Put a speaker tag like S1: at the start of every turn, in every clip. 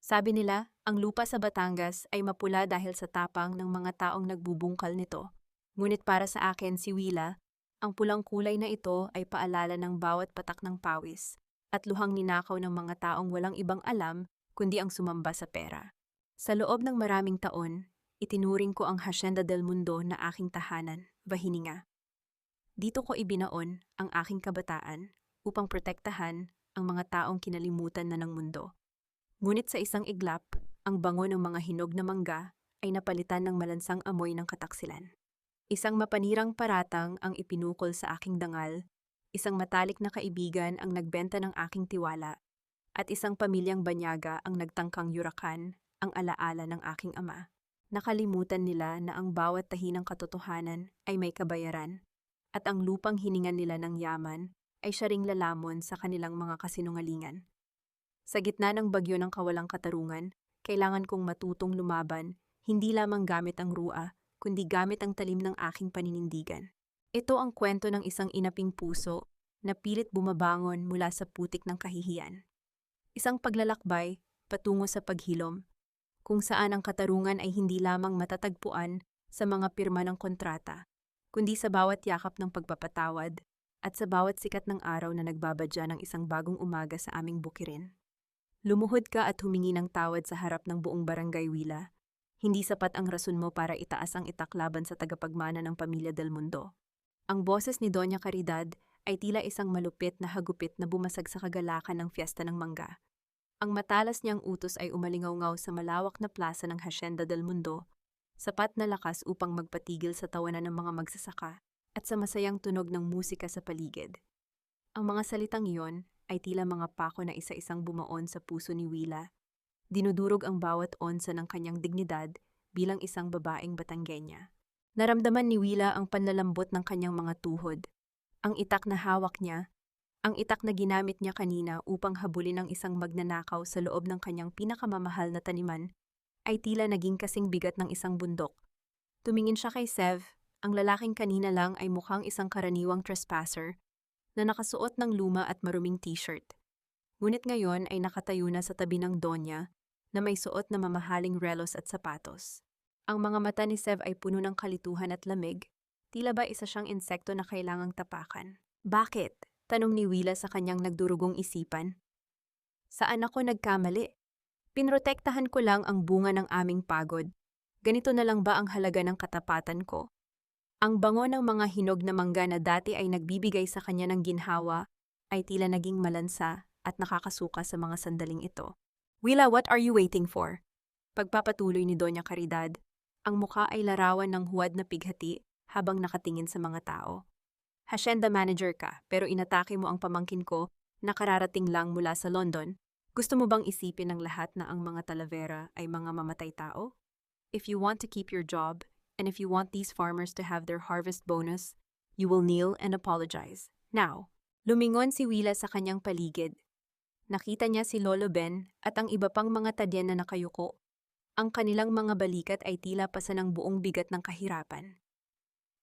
S1: Sabi nila, ang lupa sa Batangas ay mapula dahil sa tapang ng mga taong nagbubungkal nito. Ngunit para sa akin si Willa, ang pulang kulay na ito ay paalala ng bawat patak ng pawis at luhang ninakaw ng mga taong walang ibang alam kundi ang sumamba sa pera. Sa loob ng maraming taon, itinuring ko ang Hacienda del Mundo na aking tahanan, bahininga. Dito ko ibinaon ang aking kabataan upang protektahan ang mga taong kinalimutan na ng mundo. Ngunit sa isang iglap, ang bango ng mga hinog na mangga ay napalitan ng malansang amoy ng kataksilan. Isang mapanirang paratang ang ipinukol sa aking dangal, isang matalik na kaibigan ang nagbenta ng aking tiwala, at isang pamilyang banyaga ang nagtangkang yurakan ang alaala ng aking ama. Nakalimutan nila na ang bawat tahi ng katotohanan ay may kabayaran, at ang lupang hiningan nila ng yaman ay siya ring lalamon sa kanilang mga kasinungalingan. Sa gitna ng bagyo ng kawalang katarungan, kailangan kong matutong lumaban, hindi lamang gamit ang rua, kundi gamit ang talim ng aking paninindigan. Ito ang kwento ng isang inaping puso na pilit bumabangon mula sa putik ng kahihiyan. Isang paglalakbay patungo sa paghilom, kung saan ang katarungan ay hindi lamang matatagpuan sa mga pirma ng kontrata, kundi sa bawat yakap ng pagpapatawad at sa bawat sikat ng araw na nagbabadya ng isang bagong umaga sa aming bukirin. Lumuhod ka at humingi ng tawad sa harap ng buong barangay Willa. Hindi sapat ang rason mo para itaas ang itak laban sa tagapagmana ng pamilya del Mundo. Ang boses ni Doña Caridad ay tila isang malupit na hagupit na bumasag sa kagalakan ng fiesta ng mangga. Ang matalas niyang utos ay umalingaw-ngaw sa malawak na plaza ng Hacienda del Mundo, sapat na lakas upang magpatigil sa tawanan ng mga magsasaka at sa masayang tunog ng musika sa paligid. Ang mga salitang iyon ay tila mga pako na isa-isang bumaon sa puso ni Willa. Dinudurog ang bawat onsa ng kanyang dignidad bilang isang babaeng Batangueña. Naramdaman ni Willa ang panlalambot ng kanyang mga tuhod, ang itak na hawak niya, ang itak na ginamit niya kanina upang habulin ang isang magnanakaw sa loob ng kanyang pinakamamahal na taniman, ay tila naging kasing bigat ng isang bundok. Tumingin siya kay Sev, ang lalaking kanina lang ay mukhang isang karaniwang trespasser, na nakasuot ng luma at maruming t-shirt. Ngunit ngayon ay nakatayo na sa tabi ng Donya na may suot na mamahaling relos at sapatos. Ang mga mata ni Sev ay puno ng kalituhan at lamig, tila ba isa siyang insekto na kailangang tapakan. Bakit? Tanong ni Willa sa kanyang nagdurugong isipan. Saan ako nagkamali? Pinrotektahan ko lang ang bunga ng aming pagod. Ganito na lang ba ang halaga ng katapatan ko? Ang bango ng mga hinog na mangga na dati ay nagbibigay sa kanya ng ginhawa ay tila naging malansa at nakakasuka sa mga sandaling ito. Willa, what are you waiting for? Pagpapatuloy ni Doña Caridad, ang mukha ay larawan ng huwad na pighati habang nakatingin sa mga tao. Hacienda manager ka pero inatake mo ang pamangkin ko na kararating lang mula sa London. Gusto mo bang isipin ng lahat na ang mga Talavera ay mga mamatay tao? If you want to keep your job, and if you want these farmers to have their harvest bonus, you will kneel and apologize. Now, lumingon si Willa sa kanyang paligid. Nakita niya si Lolo Ben at ang iba pang mga tadyan na nakayuko. Ang kanilang mga balikat ay tila pasa ng buong bigat ng kahirapan.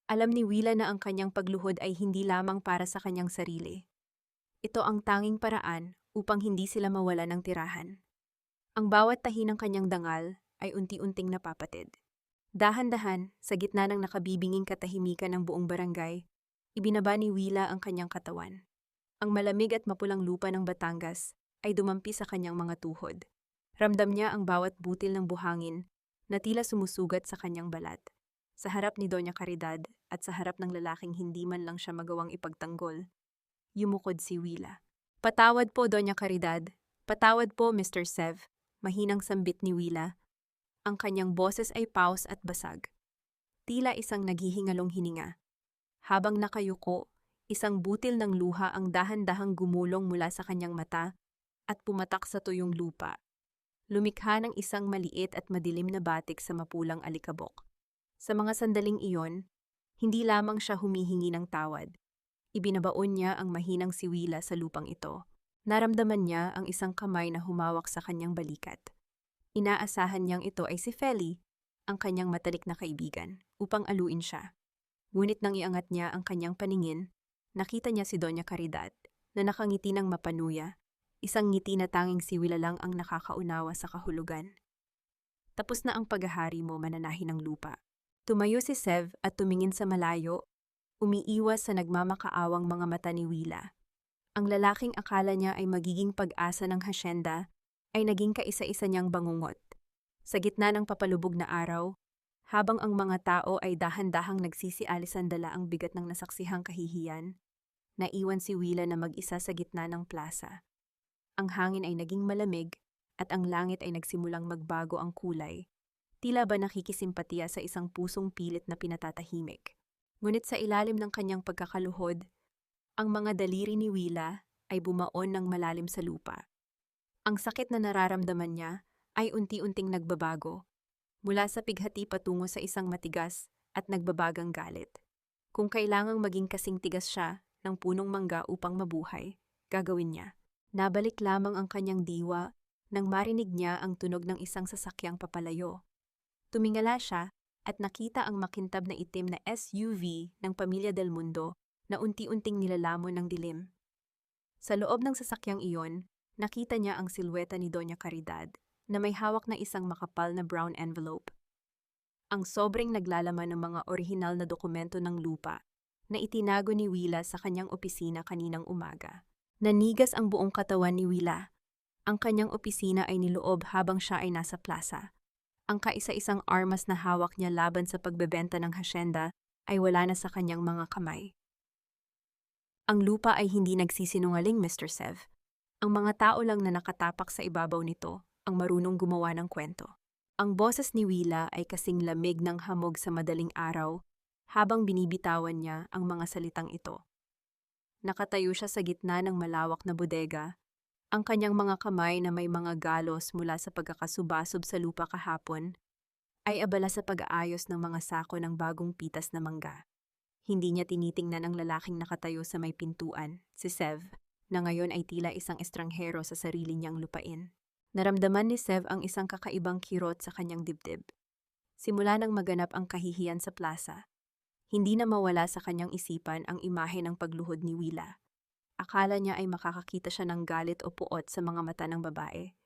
S1: Alam ni Willa na ang kanyang pagluhod ay hindi lamang para sa kanyang sarili. Ito ang tanging paraan upang hindi sila mawala ng tirahan. Ang bawat tahi ng kanyang dangal ay unti-unting napapatid. Dahan-dahan, sa gitna ng nakabibinging katahimikan ng buong barangay, ibinaba ni Willa ang kanyang katawan. Ang malamig at mapulang lupa ng Batangas ay dumampi sa kanyang mga tuhod. Ramdam niya ang bawat butil ng buhangin na tila sumusugat sa kanyang balat. Sa harap ni Doña Caridad at sa harap ng lalaking hindi man lang siya magawang ipagtanggol, yumukod si Willa. Patawad po, Doña Caridad. Patawad po, Mr. Sev. Mahinang sambit ni Willa. Ang kanyang boses ay paus at basag. Tila isang naghihingalong hininga. Habang nakayuko, isang butil ng luha ang dahan-dahang gumulong mula sa kanyang mata at pumatak sa tuyong lupa. Lumikha ng isang maliit at madilim na batik sa mapulang alikabok. Sa mga sandaling iyon, hindi lamang siya humihingi ng tawad. Ibinabaon niya ang mahinang si Willa sa lupang ito. Naramdaman niya ang isang kamay na humawak sa kanyang balikat. Inaasahan niyang ito ay si Feli, ang kanyang matalik na kaibigan, upang aluin siya. Ngunit nang iangat niya ang kanyang paningin, nakita niya si Doña Caridad, na nakangiti ng mapanuya, isang ngiti na tanging si Willa lang ang nakakaunawa sa kahulugan. Tapos na ang paghahari mo, mananahi ng lupa. Tumayo si Sev at tumingin sa malayo, umiiwas sa nagmamakaawang mga mata ni Willa. Ang lalaking akala niya ay magiging pag-asa ng hasyenda ay naging kaisa-isa niyang bangungot. Sa gitna ng papalubog na araw, habang ang mga tao ay dahan-dahang nagsisialisan dala ang bigat ng nasaksihang kahihiyan, naiwan si Willa na mag-isa sa gitna ng plaza. Ang hangin ay naging malamig at ang langit ay nagsimulang magbago ang kulay. Tila ba nakikisimpatiya sa isang pusong pilit na pinatatahimik. Ngunit sa ilalim ng kanyang pagkakaluhod, ang mga daliri ni Willa ay bumaon ng malalim sa lupa. Ang sakit na nararamdaman niya ay unti-unting nagbabago, mula sa pighati patungo sa isang matigas at nagbabagang galit. Kung kailangang maging kasing tigas siya ng punong mangga upang mabuhay, gagawin niya. Nabalik lamang ang kanyang diwa nang marinig niya ang tunog ng isang sasakyang papalayo. Tumingala siya at nakita ang makintab na itim na SUV ng Pamilya Del Mundo na unti-unting nilalamon ng dilim. Sa loob ng sasakyang iyon, nakita niya ang silweta ni Doña Caridad na may hawak na isang makapal na brown envelope. Ang sobrang naglalaman ng mga orihinal na dokumento ng lupa na itinago ni Willa sa kanyang opisina kaninang umaga. Nanigas ang buong katawan ni Willa. Ang kanyang opisina ay niloob habang siya ay nasa plaza. Ang kaisa-isang armas na hawak niya laban sa pagbebenta ng hasyenda ay wala na sa kanyang mga kamay. Ang lupa ay hindi nagsisinungaling, Mr. Sev. Ang mga tao lang na nakatapak sa ibabaw nito ang marunong gumawa ng kwento. Ang boses ni Willa ay kasing lamig ng hamog sa madaling araw habang binibitawan niya ang mga salitang ito. Nakatayo siya sa gitna ng malawak na bodega, ang kanyang mga kamay na may mga galos mula sa pagkakasubasob sa lupa kahapon ay abala sa pag-aayos ng mga sako ng bagong pitas na mangga. Hindi niya tinitingnan ang lalaking nakatayo sa may pintuan, si Sev, na ngayon ay tila isang estranghero sa sarili niyang lupain. Naramdaman ni Sev ang isang kakaibang kirot sa kanyang dibdib. Simula nang maganap ang kahihiyan sa plaza, hindi na mawala sa kanyang isipan ang imahe ng pagluhod ni Willa. Akala niya ay makakakita siya ng galit o puot sa mga mata ng babae.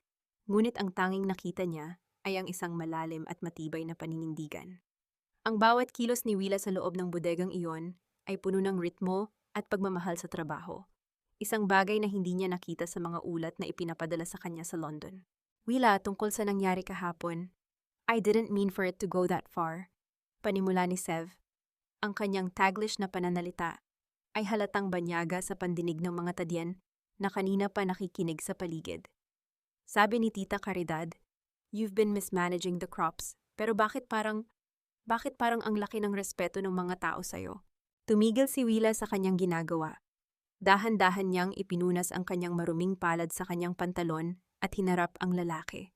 S1: Ngunit ang tanging nakita niya ay ang isang malalim at matibay na paninindigan. Ang bawat kilos ni Willa sa loob ng bodegang iyon ay puno ng ritmo at pagmamahal sa trabaho. Isang bagay na hindi niya nakita sa mga ulat na ipinapadala sa kanya sa London. Willa, tungkol sa nangyari kahapon, I didn't mean for it to go that far. Panimula ni Sev. Ang kanyang Taglish na pananalita ay halatang banyaga sa pandinig ng mga tadyan na kanina pa nakikinig sa paligid. Sabi ni Tita Caridad, "You've been mismanaging the crops, pero bakit parang ang laki ng respeto ng mga tao sa'yo?" Tumigil si Willa sa kanyang ginagawa. Dahan-dahan niyang ipinunas ang kanyang maruming palad sa kanyang pantalon at hinarap ang lalaki.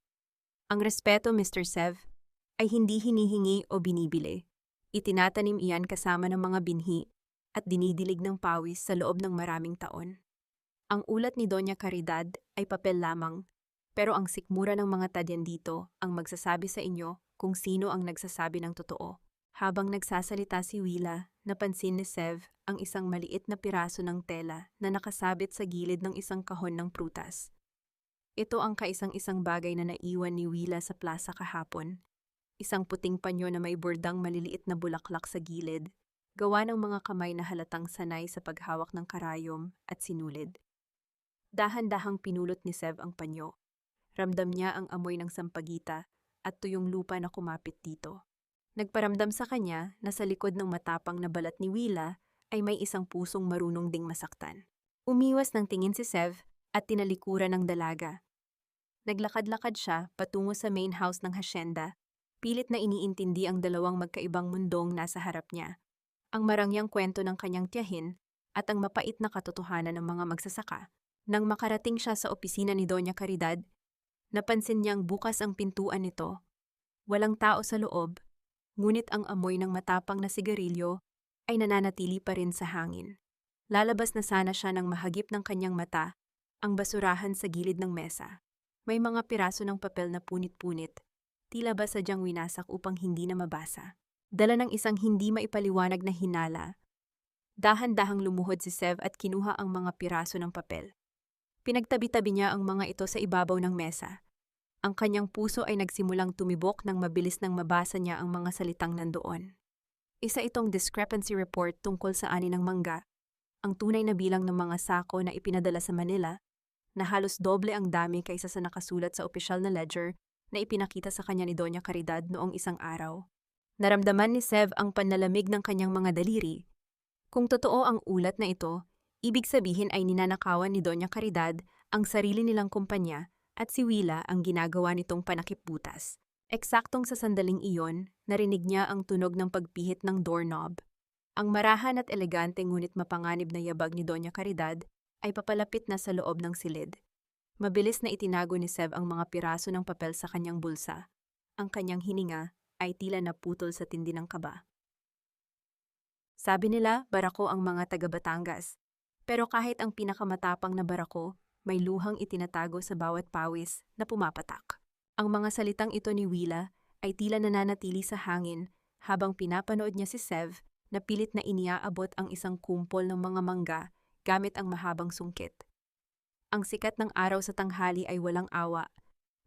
S1: Ang respeto, Mr. Sev, ay hindi hinihingi o binibili. Itinatanim iyan kasama ng mga binhi at dinidilig ng pawis sa loob ng maraming taon. Ang ulat ni Doña Caridad ay papel lamang, pero ang sikmura ng mga tadyan dito ang magsasabi sa inyo kung sino ang nagsasabi ng totoo. Habang nagsasalita si Willa, napansin ni Sev ang isang maliit na piraso ng tela na nakasabit sa gilid ng isang kahon ng prutas. Ito ang kaisang-isang bagay na naiwan ni Willa sa plaza kahapon. Isang puting panyo na may bordang maliliit na bulaklak sa gilid, gawa ng mga kamay na halatang sanay sa paghawak ng karayom at sinulid. Dahan-dahang pinulot ni Sev ang panyo. Ramdam niya ang amoy ng sampagita at tuyong lupa na kumapit dito. Nagparamdam sa kanya na sa likod ng matapang na balat ni Willa ay may isang pusong marunong ding masaktan. Umiwas ng tingin si Sev at tinalikuran ng dalaga. Naglakad-lakad siya patungo sa main house ng hasyenda, pilit na iniintindi ang dalawang magkaibang mundong nasa harap niya. Ang marangyang kwento ng kanyang tiyahin at ang mapait na katotohanan ng mga magsasaka. Nang makarating siya sa opisina ni Doña Caridad, napansin niyang bukas ang pintuan nito. Walang tao sa loob, ngunit ang amoy ng matapang na sigarilyo ay nananatili pa rin sa hangin. Lalabas na sana siya nang mahagip ng kanyang mata ang basurahan sa gilid ng mesa. May mga piraso ng papel na punit-punit, tila ba sadyang winasak upang hindi na mabasa. Dala ng isang hindi maipaliwanag na hinala, dahan-dahang lumuhod si Sev at kinuha ang mga piraso ng papel. Pinagtabi-tabi niya ang mga ito sa ibabaw ng mesa. Ang kanyang puso ay nagsimulang tumibok nang mabilis nang mabasa niya ang mga salitang nandoon. Isa itong discrepancy report tungkol sa ani ng mangga, ang tunay na bilang ng mga sako na ipinadala sa Manila, na halos doble ang dami kaysa sa nakasulat sa opisyal na ledger na ipinakita sa kanya ni Doña Caridad noong isang araw. Naramdaman ni Sev ang panlalamig ng kanyang mga daliri. Kung totoo ang ulat na ito, ibig sabihin ay ninanakawan ni Doña Caridad ang sarili nilang kumpanya at si Willa ang ginagawa nitong panakipbutas. Eksaktong sa sandaling iyon, narinig niya ang tunog ng pagpihit ng doorknob. Ang marahan at elegante ngunit mapanganib na yabag ni Doña Caridad ay papalapit na sa loob ng silid. Mabilis na itinago ni Sev ang mga piraso ng papel sa kanyang bulsa. Ang kanyang hininga ay tila naputol sa tindi ng kaba. Sabi nila, barako ang mga taga Batangas. Pero kahit ang pinakamatapang na barako, may luhang itinatago sa bawat pawis na pumapatak. Ang mga salitang ito ni Willa ay tila nananatili sa hangin habang pinapanood niya si Sev na pilit na iniaabot ang isang kumpol ng mga mangga gamit ang mahabang sungkit. Ang sikat ng araw sa tanghali ay walang awa,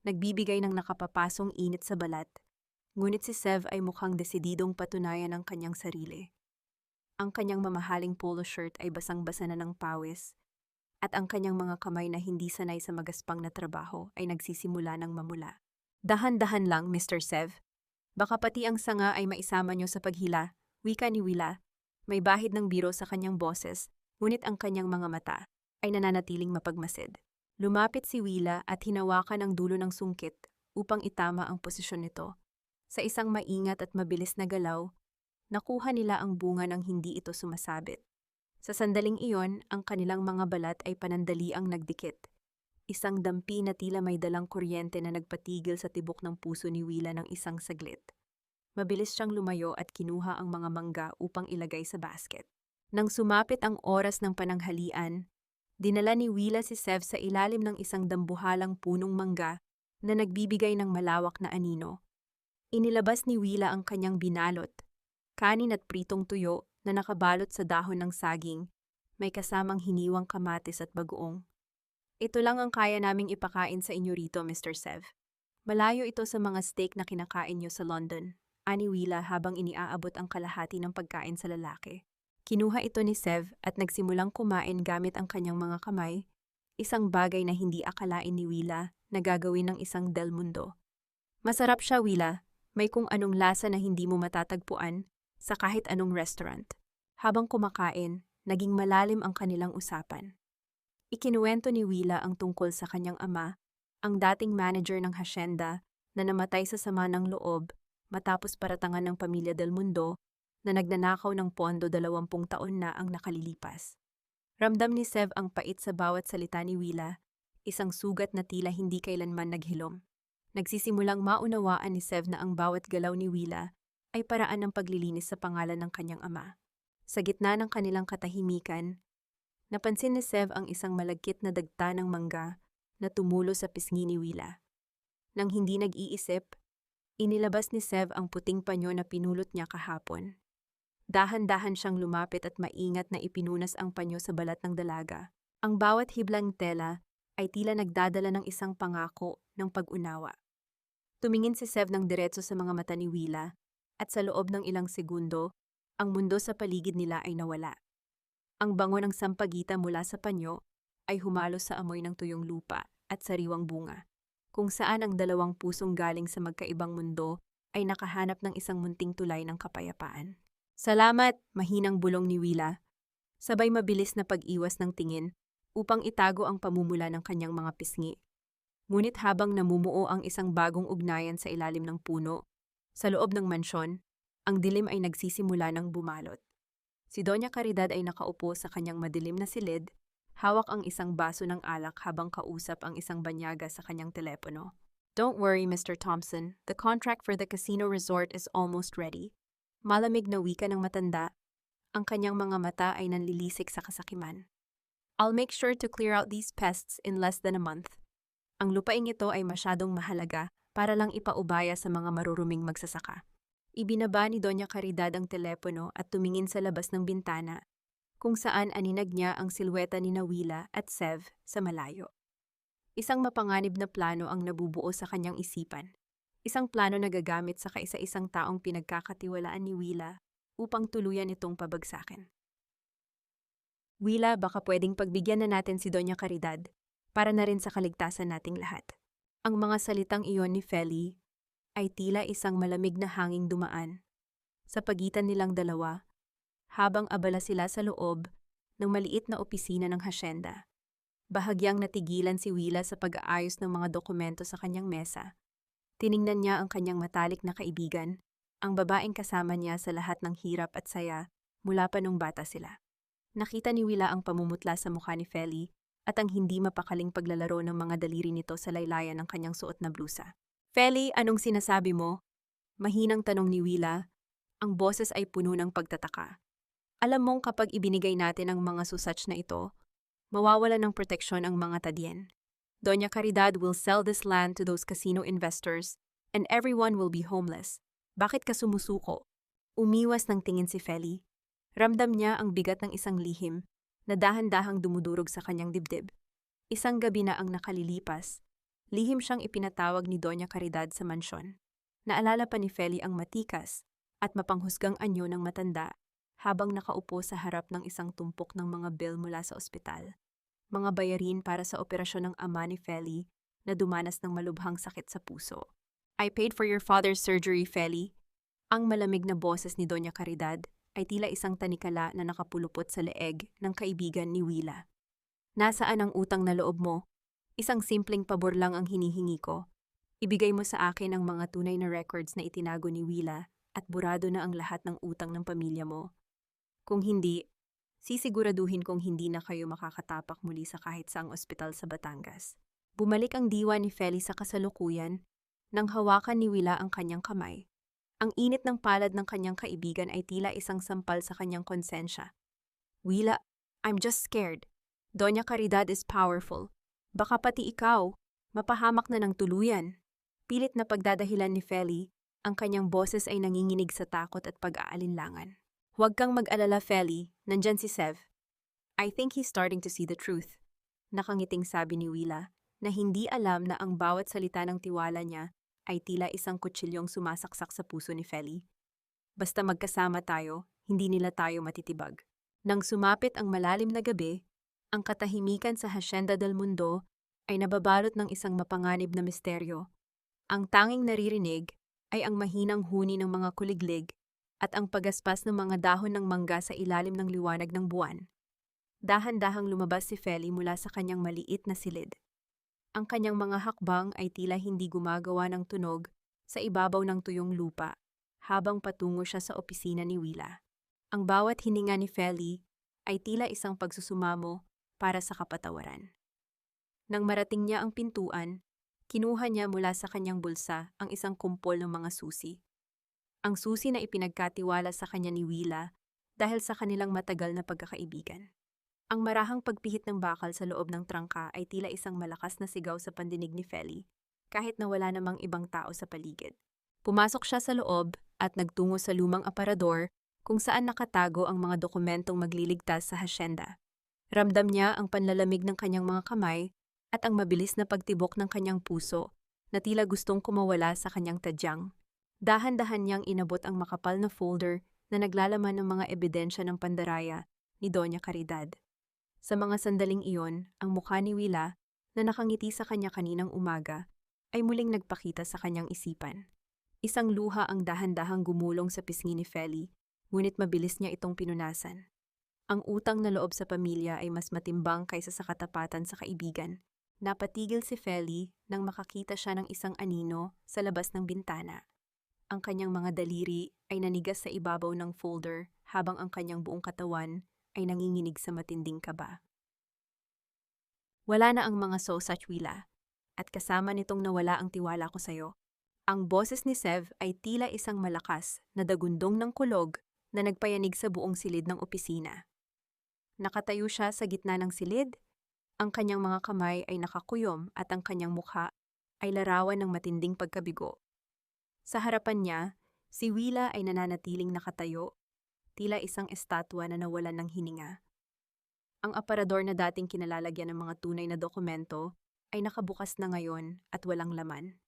S1: nagbibigay ng nakapapasong init sa balat, ngunit si Sev ay mukhang desididong patunayan ang kanyang sarili. Ang kanyang mamahaling polo shirt ay basang-basa na ng pawis, at ang kanyang mga kamay na hindi sanay sa magaspang na trabaho ay nagsisimula ng mamula. Dahan-dahan lang, Mr. Sev. Baka pati ang sanga ay maisama niyo sa paghila, wika ni Willa. May bahid ng biro sa kanyang boses, ngunit ang kanyang mga mata ay nananatiling mapagmasid. Lumapit si Willa at hinawakan ang dulo ng sungkit upang itama ang posisyon nito. Sa isang maingat at mabilis na galaw, nakuha nila ang bunga ng hindi ito sumasabit. Sa sandaling iyon, ang kanilang mga balat ay panandaliang nagdikit. Isang dampi na tila may dalang kuryente na nagpatigil sa tibok ng puso ni Willa ng isang saglit. Mabilis siyang lumayo at kinuha ang mga mangga upang ilagay sa basket. Nang sumapit ang oras ng pananghalian, dinala ni Willa si Sev sa ilalim ng isang dambuhalang punong mangga na nagbibigay ng malawak na anino. Inilabas ni Willa ang kanyang binalot, kanin at pritong tuyo na nakabalot sa dahon ng saging, may kasamang hiniwang kamatis at bagoong. Ito lang ang kaya naming ipakain sa inyo rito, Mr. Sev. Malayo ito sa mga steak na kinakain niyo sa London, ani Willa habang iniaabot ang kalahati ng pagkain sa lalaki. Kinuha ito ni Sev at nagsimulang kumain gamit ang kanyang mga kamay, isang bagay na hindi akalain ni Willa na gagawin ng isang Del Mundo. Masarap siya, Willa. May kung anong lasa na hindi mo matatagpuan sa kahit anong restaurant. Habang kumakain, naging malalim ang kanilang usapan. Ikinuwento ni Willa ang tungkol sa kanyang ama, ang dating manager ng hasyenda na namatay sa sama ng loob matapos paratangan ng pamilya Del Mundo na nagnanakaw ng pondo 20 taon na ang nakalilipas. Ramdam ni Sev ang pait sa bawat salita ni Willa, isang sugat na tila hindi kailanman naghilom. Nagsisimulang maunawaan ni Sev na ang bawat galaw ni Willa ay paraan ng paglilinis sa pangalan ng kanyang ama. Sa gitna ng kanilang katahimikan, napansin ni Sev ang isang malagkit na dagta ng mangga na tumulo sa pisngi ni Willa. Nang hindi nag-iisip, inilabas ni Sev ang puting panyo na pinulot niya kahapon. Dahan-dahan siyang lumapit at maingat na ipinunas ang panyo sa balat ng dalaga. Ang bawat hiblang tela ay tila nagdadala ng isang pangako ng pag-unawa. Tumingin si Sev ng diretso sa mga mata ni Willa at sa loob ng ilang segundo, ang mundo sa paligid nila ay nawala. Ang bango ng sampagita mula sa panyo ay humalo sa amoy ng tuyong lupa at sariwang bunga, kung saan ang dalawang pusong galing sa magkaibang mundo ay nakahanap ng isang munting tulay ng kapayapaan. Salamat, mahinang bulong ni Willa. Sabay mabilis na pag-iwas ng tingin upang itago ang pamumula ng kanyang mga pisngi. Ngunit habang namumuo ang isang bagong ugnayan sa ilalim ng puno, sa loob ng mansyon, ang dilim ay nagsisimula ng bumalot. Si Doña Caridad ay nakaupo sa kanyang madilim na silid, hawak ang isang baso ng alak habang kausap ang isang banyaga sa kanyang telepono. Don't worry, Mr. Thompson. The contract for the casino resort is almost ready. Malamig na wika ng matanda. Ang kanyang mga mata ay nanlilisik sa kasakiman. I'll make sure to clear out these pests in less than a month. Ang lupaing ito ay masyadong mahalaga para lang ipaubaya sa mga maruruming magsasaka. Ibinaba ni Doña Caridad ang telepono at tumingin sa labas ng bintana, kung saan aninag niya ang silweta ni Willa at Sev sa malayo. Isang mapanganib na plano ang nabubuo sa kanyang isipan. Isang plano na gagamit sa kaisa-isang taong pinagkakatiwalaan ni Willa upang tuluyan itong pabagsakin. Willa, baka pwedeng pagbigyan na natin si Doña Caridad para na rin sa kaligtasan nating lahat. Ang mga salitang iyon ni Feli ay tila isang malamig na hanging dumaan sa pagitan nilang dalawa habang abala sila sa loob ng maliit na opisina ng hasyenda. Bahagyang natigilan si Willa sa pag-aayos ng mga dokumento sa kanyang mesa. Tiningnan niya ang kanyang matalik na kaibigan, ang babaeng kasama niya sa lahat ng hirap at saya mula pa nung bata sila. Nakita ni Willa ang pamumutla sa mukha ni Feli at ang hindi mapakaling paglalaro ng mga daliri nito sa laylayan ng kanyang suot na blusa. Feli, anong sinasabi mo? Mahinang tanong ni Willa. Ang boses ay puno ng pagtataka. Alam mong kapag ibinigay natin ang mga susach na ito, mawawala ng proteksyon ang mga tadyen. Doña Caridad will sell this land to those casino investors and everyone will be homeless. Bakit ka sumusuko? Umiwas ng tingin si Feli. Ramdam niya ang bigat ng isang lihim na dahan-dahang dumudurog sa kanyang dibdib. Isang gabi na ang nakalilipas, lihim siyang ipinatawag ni Doña Caridad sa mansyon. Naalala pa ni Feli ang matikas at mapanghusgang anyo ng matanda habang nakaupo sa harap ng isang tumpok ng mga bill mula sa ospital. Mga bayarin para sa operasyon ng ama ni Feli na dumanas ng malubhang sakit sa puso. I paid for your father's surgery, Feli. Ang malamig na boses ni Doña Caridad ay tila isang tanikala na nakapulupot sa leeg ng kaibigan ni Willa. Nasaan ang utang na loob mo? Isang simpleng pabor lang ang hinihingi ko. Ibigay mo sa akin ang mga tunay na records na itinago ni Willa at burado na ang lahat ng utang ng pamilya mo. Kung hindi, sisiguraduhin kong hindi na kayo makakatapak muli sa kahit saang ospital sa Batangas. Bumalik ang diwa ni Feli sa kasalukuyan nang hawakan ni Willa ang kanyang kamay. Ang init ng palad ng kanyang kaibigan ay tila isang sampal sa kanyang konsensya. Willa, I'm just scared. Doña Caridad is powerful. Baka pati ikaw, mapahamak na ng tuluyan. Pilit na pagdadahilan ni Feli, ang kanyang boses ay nanginginig sa takot at pag-aalinlangan. Huwag kang mag-alala, Feli. Nandyan si Sev. I think he's starting to see the truth. Nakangiting sabi ni Willa na hindi alam na ang bawat salita ng tiwala niya ay tila isang kutsilyong sumasaksak sa puso ni Feli. Basta magkasama tayo, hindi nila tayo matitibag. Nang sumapit ang malalim na gabi, ang katahimikan sa Hacienda del Mundo ay nababalot ng isang mapanganib na misteryo. Ang tanging naririnig ay ang mahinang huni ng mga kuliglig at ang pagaspas ng mga dahon ng mangga sa ilalim ng liwanag ng buwan. Dahan-dahang lumabas si Feli mula sa kanyang maliit na silid. Ang kanyang mga hakbang ay tila hindi gumagawa ng tunog sa ibabaw ng tuyong lupa habang patungo siya sa opisina ni Willa. Ang bawat hininga ni Feli ay tila isang pagsusumamo para sa kapatawaran. Nang marating niya ang pintuan, kinuha niya mula sa kanyang bulsa ang isang kumpol ng mga susi. Ang susi na ipinagkatiwala sa kanya ni Willa dahil sa kanilang matagal na pagkakaibigan. Ang marahang pagpihit ng bakal sa loob ng trangka ay tila isang malakas na sigaw sa pandinig ni Feli, kahit na wala namang ibang tao sa paligid. Pumasok siya sa loob at nagtungo sa lumang aparador kung saan nakatago ang mga dokumentong magliligtas sa hasyenda. Ramdam niya ang panlalamig ng kanyang mga kamay at ang mabilis na pagtibok ng kanyang puso na tila gustong kumawala sa kanyang tadyang. Dahan-dahan niyang inabot ang makapal na folder na naglalaman ng mga ebidensya ng pandaraya ni Doña Caridad. Sa mga sandaling iyon, ang mukha ni Willa na nakangiti sa kanya kaninang umaga ay muling nagpakita sa kanyang isipan. Isang luha ang dahan-dahang gumulong sa pisngi ni Feli, ngunit mabilis niya itong pinunasan. Ang utang na loob sa pamilya ay mas matimbang kaysa sa katapatan sa kaibigan. Napatigil si Feli nang makakita siya ng isang anino sa labas ng bintana. Ang kanyang mga daliri ay nanigas sa ibabaw ng folder habang ang kanyang buong katawan ay nanginginig sa matinding kaba. Wala na ang mga sausage, Willa, at kasama nitong nawala ang tiwala ko sa'yo. Ang boses ni Sev ay tila isang malakas na dagundong ng kulog na nagpayanig sa buong silid ng opisina. Nakatayo siya sa gitna ng silid, ang kanyang mga kamay ay nakakuyom at ang kanyang mukha ay larawan ng matinding pagkabigo. Sa harapan niya, si Willa ay nananatiling nakatayo, tila isang estatwa na nawalan ng hininga. Ang aparador na dating kinalalagyan ng mga tunay na dokumento ay nakabukas na ngayon at walang laman.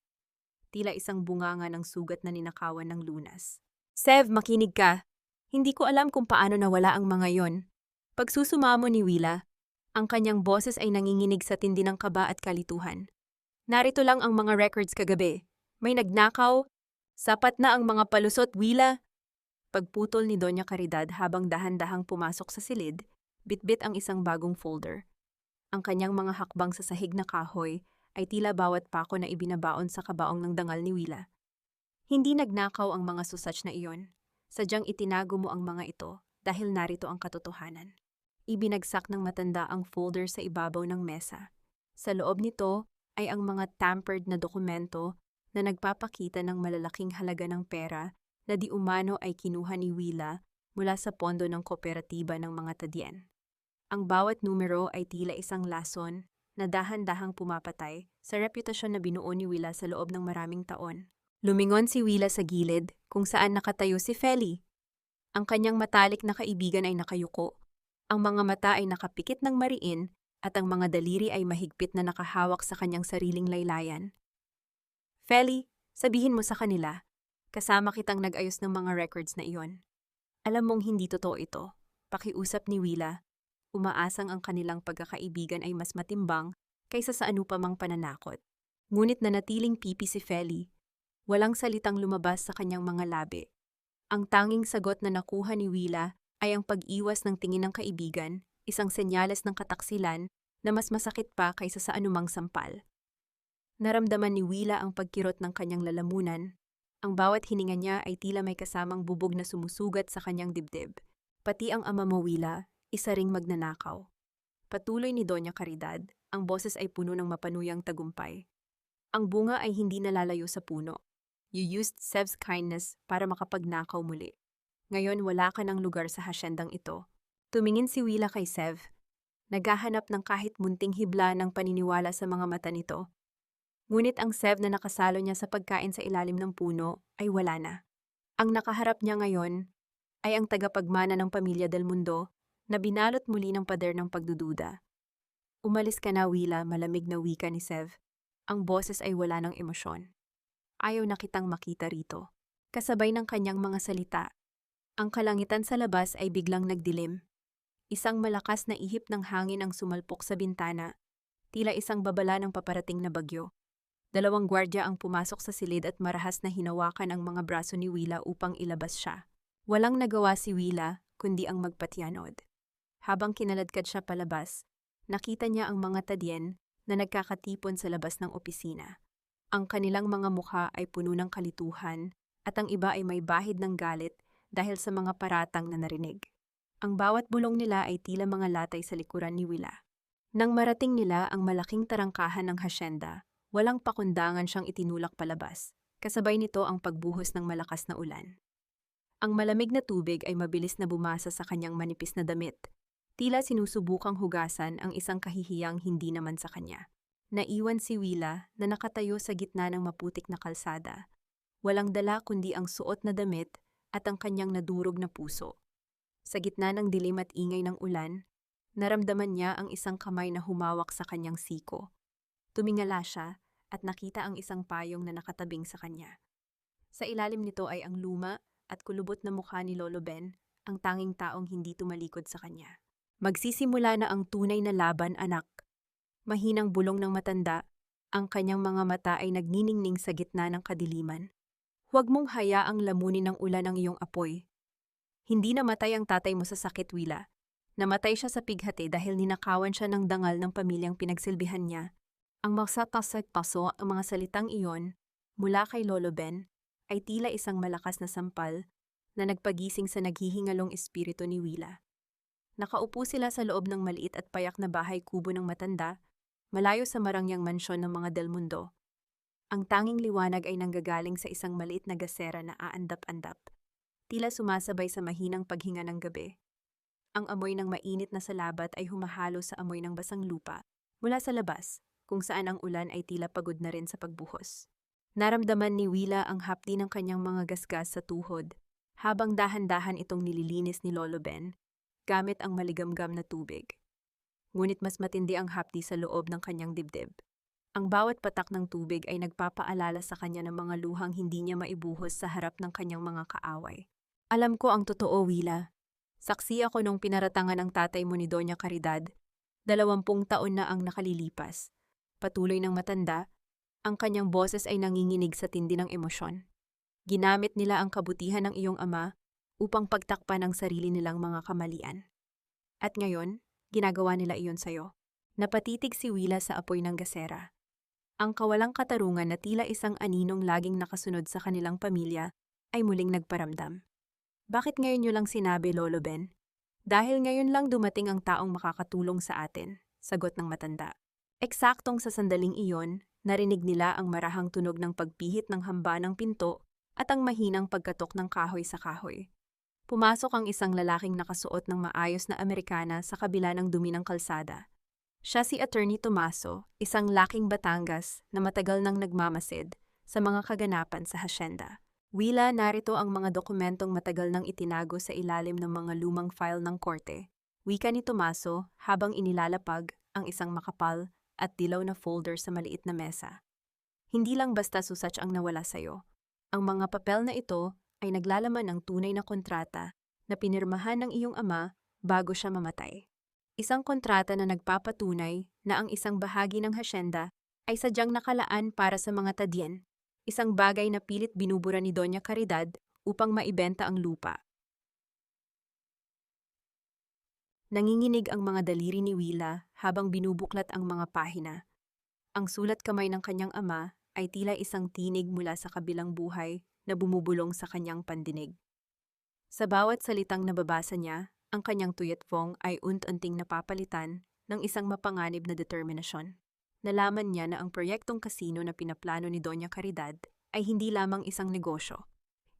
S1: Tila isang bunganga ng sugat na ninakawan ng lunas. Sev, makinig ka. Hindi ko alam kung paano nawala ang mga yon. Pagsusumamo ni Willa, ang kanyang boses ay nanginginig sa tindi ng kaba at kalituhan. Narito lang ang mga records kagabi. May nagnakaw. Sapat na ang mga palusot, Willa. Pagputol ni Doña Caridad habang dahan-dahang pumasok sa silid, bitbit ang isang bagong folder. Ang kanyang mga hakbang sa sahig na kahoy ay tila bawat pako na ibinabaon sa kabaong ng dangal ni Willa. Hindi nagnakaw ang mga susach na iyon. Sadyang itinago mo ang mga ito dahil narito ang katotohanan. Ibinagsak ng matanda ang folder sa ibabaw ng mesa. Sa loob nito ay ang mga tampered na dokumento na nagpapakita ng malalaking halaga ng pera na di umano ay kinuha ni Willa mula sa pondo ng kooperatiba ng mga Tadien. Ang bawat numero ay tila isang lason na dahan-dahang pumapatay sa reputasyon na binuo ni Willa sa loob ng maraming taon. Lumingon si Willa sa gilid kung saan nakatayo si Feli. Ang kanyang matalik na kaibigan ay nakayuko. Ang mga mata ay nakapikit ng mariin at ang mga daliri ay mahigpit na nakahawak sa kanyang sariling laylayan. Feli, sabihin mo sa kanila, kasama kitang nag-ayos ng mga records na iyon. Alam mong hindi totoo ito. Pakiusap ni Willa. Umaasang ang kanilang pagkakaibigan ay mas matimbang kaysa sa anupamang pananakot. Ngunit nanatiling pipi si Feli. Walang salitang lumabas sa kanyang mga labi. Ang tanging sagot na nakuha ni Willa ay ang pag-iwas ng tingin ng kaibigan, isang senyales ng kataksilan na mas masakit pa kaysa sa anumang sampal. Naramdaman ni Willa ang pagkirot ng kanyang lalamunan. Ang bawat hininga niya ay tila may kasamang bubog na sumusugat sa kanyang dibdib. Pati ang ama mo, Willa, isa ring magnanakaw. Patuloy ni Doña Caridad, ang boses ay puno ng mapanuyang tagumpay. Ang bunga ay hindi nalalayo sa puno. You used Sev's kindness para makapagnakaw muli. Ngayon wala ka ng lugar sa hasyendang ito. Tumingin si Willa kay Sev. Naghahanap ng kahit munting hibla ng paniniwala sa mga mata nito. Ngunit ang Sev na nakasalo niya sa pagkain sa ilalim ng puno ay wala na. Ang nakaharap niya ngayon ay ang tagapagmana ng pamilya del mundo na binalot muli ng pader ng pagdududa. Umalis ka na, Willa, malamig na wika ni Sev. Ang boses ay wala ng emosyon. Ayaw na kitang makita rito. Kasabay ng kanyang mga salita, ang kalangitan sa labas ay biglang nagdilim. Isang malakas na ihip ng hangin ang sumalpok sa bintana, tila isang babala ng paparating na bagyo. 2 gwardya ang pumasok sa silid at marahas na hinawakan ang mga braso ni Willa upang ilabas siya. Walang nagawa si Willa kundi ang magpatianod. Habang kinaladkad siya palabas, nakita niya ang mga Tadien na nagkakatipon sa labas ng opisina. Ang kanilang mga mukha ay puno ng kalituhan at ang iba ay may bahid ng galit dahil sa mga paratang na narinig. Ang bawat bulong nila ay tila mga latay sa likuran ni Willa. Nang marating nila ang malaking tarangkahan ng hasyenda, walang pakundangan siyang itinulak palabas. Kasabay nito ang pagbuhos ng malakas na ulan. Ang malamig na tubig ay mabilis na bumasa sa kanyang manipis na damit. Tila sinusubukang hugasan ang isang kahihiyang hindi naman sa kanya. Naiwan si Willa na nakatayo sa gitna ng maputik na kalsada. Walang dala kundi ang suot na damit at ang kanyang nadurog na puso. Sa gitna ng dilim at ingay ng ulan, naramdaman niya ang isang kamay na humawak sa kanyang siko. Tumingala siya at nakita ang isang payong na nakatabing sa kanya. Sa ilalim nito ay ang luma at kulubot na mukha ni Lolo Ben, ang tanging taong hindi tumalikod sa kanya. Magsisimula na ang tunay na laban, anak. Mahinang bulong ng matanda, ang kanyang mga mata ay nagniningning sa gitna ng kadiliman. Huwag mong hayaang lamunin ng ulan ang iyong apoy. Hindi namatay ang tatay mo sa sakit, Willa. Namatay siya sa pighati dahil ninakawan siya ng dangal ng pamilyang pinagsilbihan niya. Ang magsatasak-taso ang mga salitang iyon, mula kay Lolo Ben, ay tila isang malakas na sampal na nagpagising sa naghihingalong espiritu ni Willa. Nakaupo sila sa loob ng maliit at payak na bahay kubo ng matanda, malayo sa marangyang mansyon ng mga Del Mundo. Ang tanging liwanag ay nanggagaling sa isang maliit na gasera na aandap-andap. Tila sumasabay sa mahinang paghinga ng gabi. Ang amoy ng mainit na salabat ay humahalo sa amoy ng basang lupa mula sa labas, kung saan ang ulan ay tila pagod na rin sa pagbuhos. Naramdaman ni Willa ang hapdi ng kanyang mga gasgas sa tuhod, habang dahan-dahan itong nililinis ni Lolo Ben, gamit ang maligamgam na tubig. ngunit mas matindi ang hapdi sa loob ng kanyang dibdib. Ang bawat patak ng tubig ay nagpapaalala sa kanya ng mga luhang hindi niya maibuhos sa harap ng kanyang mga kaaway. Alam ko ang totoo, Willa. Saksi ako nung pinaratangan ang tatay mo ni Doña Caridad. 20 taon na ang nakalilipas. Patuloy ng matanda, ang kanyang boses ay nanginginig sa tindi ng emosyon. Ginamit nila ang kabutihan ng iyong ama upang pagtakpan ang sarili nilang mga kamalian. At ngayon, ginagawa nila iyon sa'yo. Napatitig si Willa sa apoy ng gasera. Ang kawalang katarungan na tila isang aninong laging nakasunod sa kanilang pamilya ay muling nagparamdam. Bakit ngayon niyo lang sinabi, Lolo Ben? Dahil ngayon lang dumating ang taong makakatulong sa atin, sagot ng matanda. Eksaktong sa sandaling iyon, narinig nila ang marahang tunog ng pagpihit ng hamba ng pinto at ang mahinang pagkatok ng kahoy sa kahoy. Pumasok ang isang lalaking nakasuot ng maayos na Amerikana sa kabila ng dumi ng kalsada. Siya si Attorney Tomaso, isang laking Batangas na matagal nang nagmamasid sa mga kaganapan sa hasyenda. Willa, narito ang mga dokumentong matagal nang itinago sa ilalim ng mga lumang file ng korte. Wika ni Tomaso habang inilalapag ang isang makapal at dilaw na folder sa maliit na mesa. Hindi lang basta susach ang nawala sa'yo. Ang mga papel na ito ay naglalaman ng tunay na kontrata na pinirmahan ng iyong ama bago siya mamatay. Isang kontrata na nagpapatunay na ang isang bahagi ng hasyenda ay sadyang nakalaan para sa mga tadyen, isang bagay na pilit binubura ni Doña Caridad upang maibenta ang lupa. Nanginginig ang mga daliri ni Willa habang binubuklat ang mga pahina. Ang sulat kamay ng kanyang ama ay tila isang tinig mula sa kabilang buhay na bumubulong sa kanyang pandinig. Sa bawat salitang nababasa niya, ang kanyang tuyetfong ay unti-unting napapalitan ng isang mapanganib na determinasyon. Nalaman niya na ang proyektong kasino na pinaplano ni Doña Caridad ay hindi lamang isang negosyo.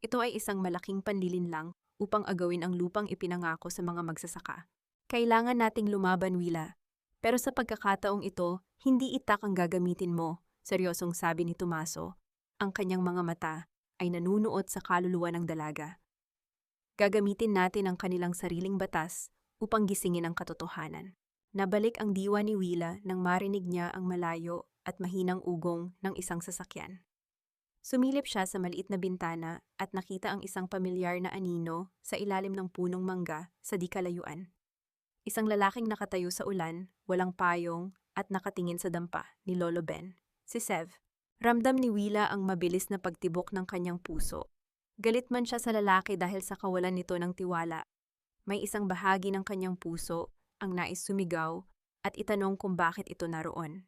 S1: Ito ay isang malaking panlilinlang upang agawin ang lupang ipinangako sa mga magsasaka. Kailangan nating lumaban, Willa. Pero sa pagkakataong ito, hindi itak ang gagamitin mo, seryosong sabi ni Tomaso. Ang kanyang mga mata ay nanunuot sa kaluluwa ng dalaga. Gagamitin natin ang kanilang sariling batas upang gisingin ang katotohanan. Nabalik ang diwa ni Willa nang marinig niya ang malayo at mahinang ugong ng isang sasakyan. Sumilip siya sa maliit na bintana at nakita ang isang pamilyar na anino sa ilalim ng punong mangga sa di kalayuan. Isang lalaking nakatayo sa ulan, walang payong at nakatingin sa dampa ni Lolo Ben, si Sev. Ramdam ni Willa ang mabilis na pagtibok ng kanyang puso. Galit man siya sa lalaki dahil sa kawalan nito ng tiwala. May isang bahagi ng kanyang puso ang nais sumigaw at itanong kung bakit ito naroon.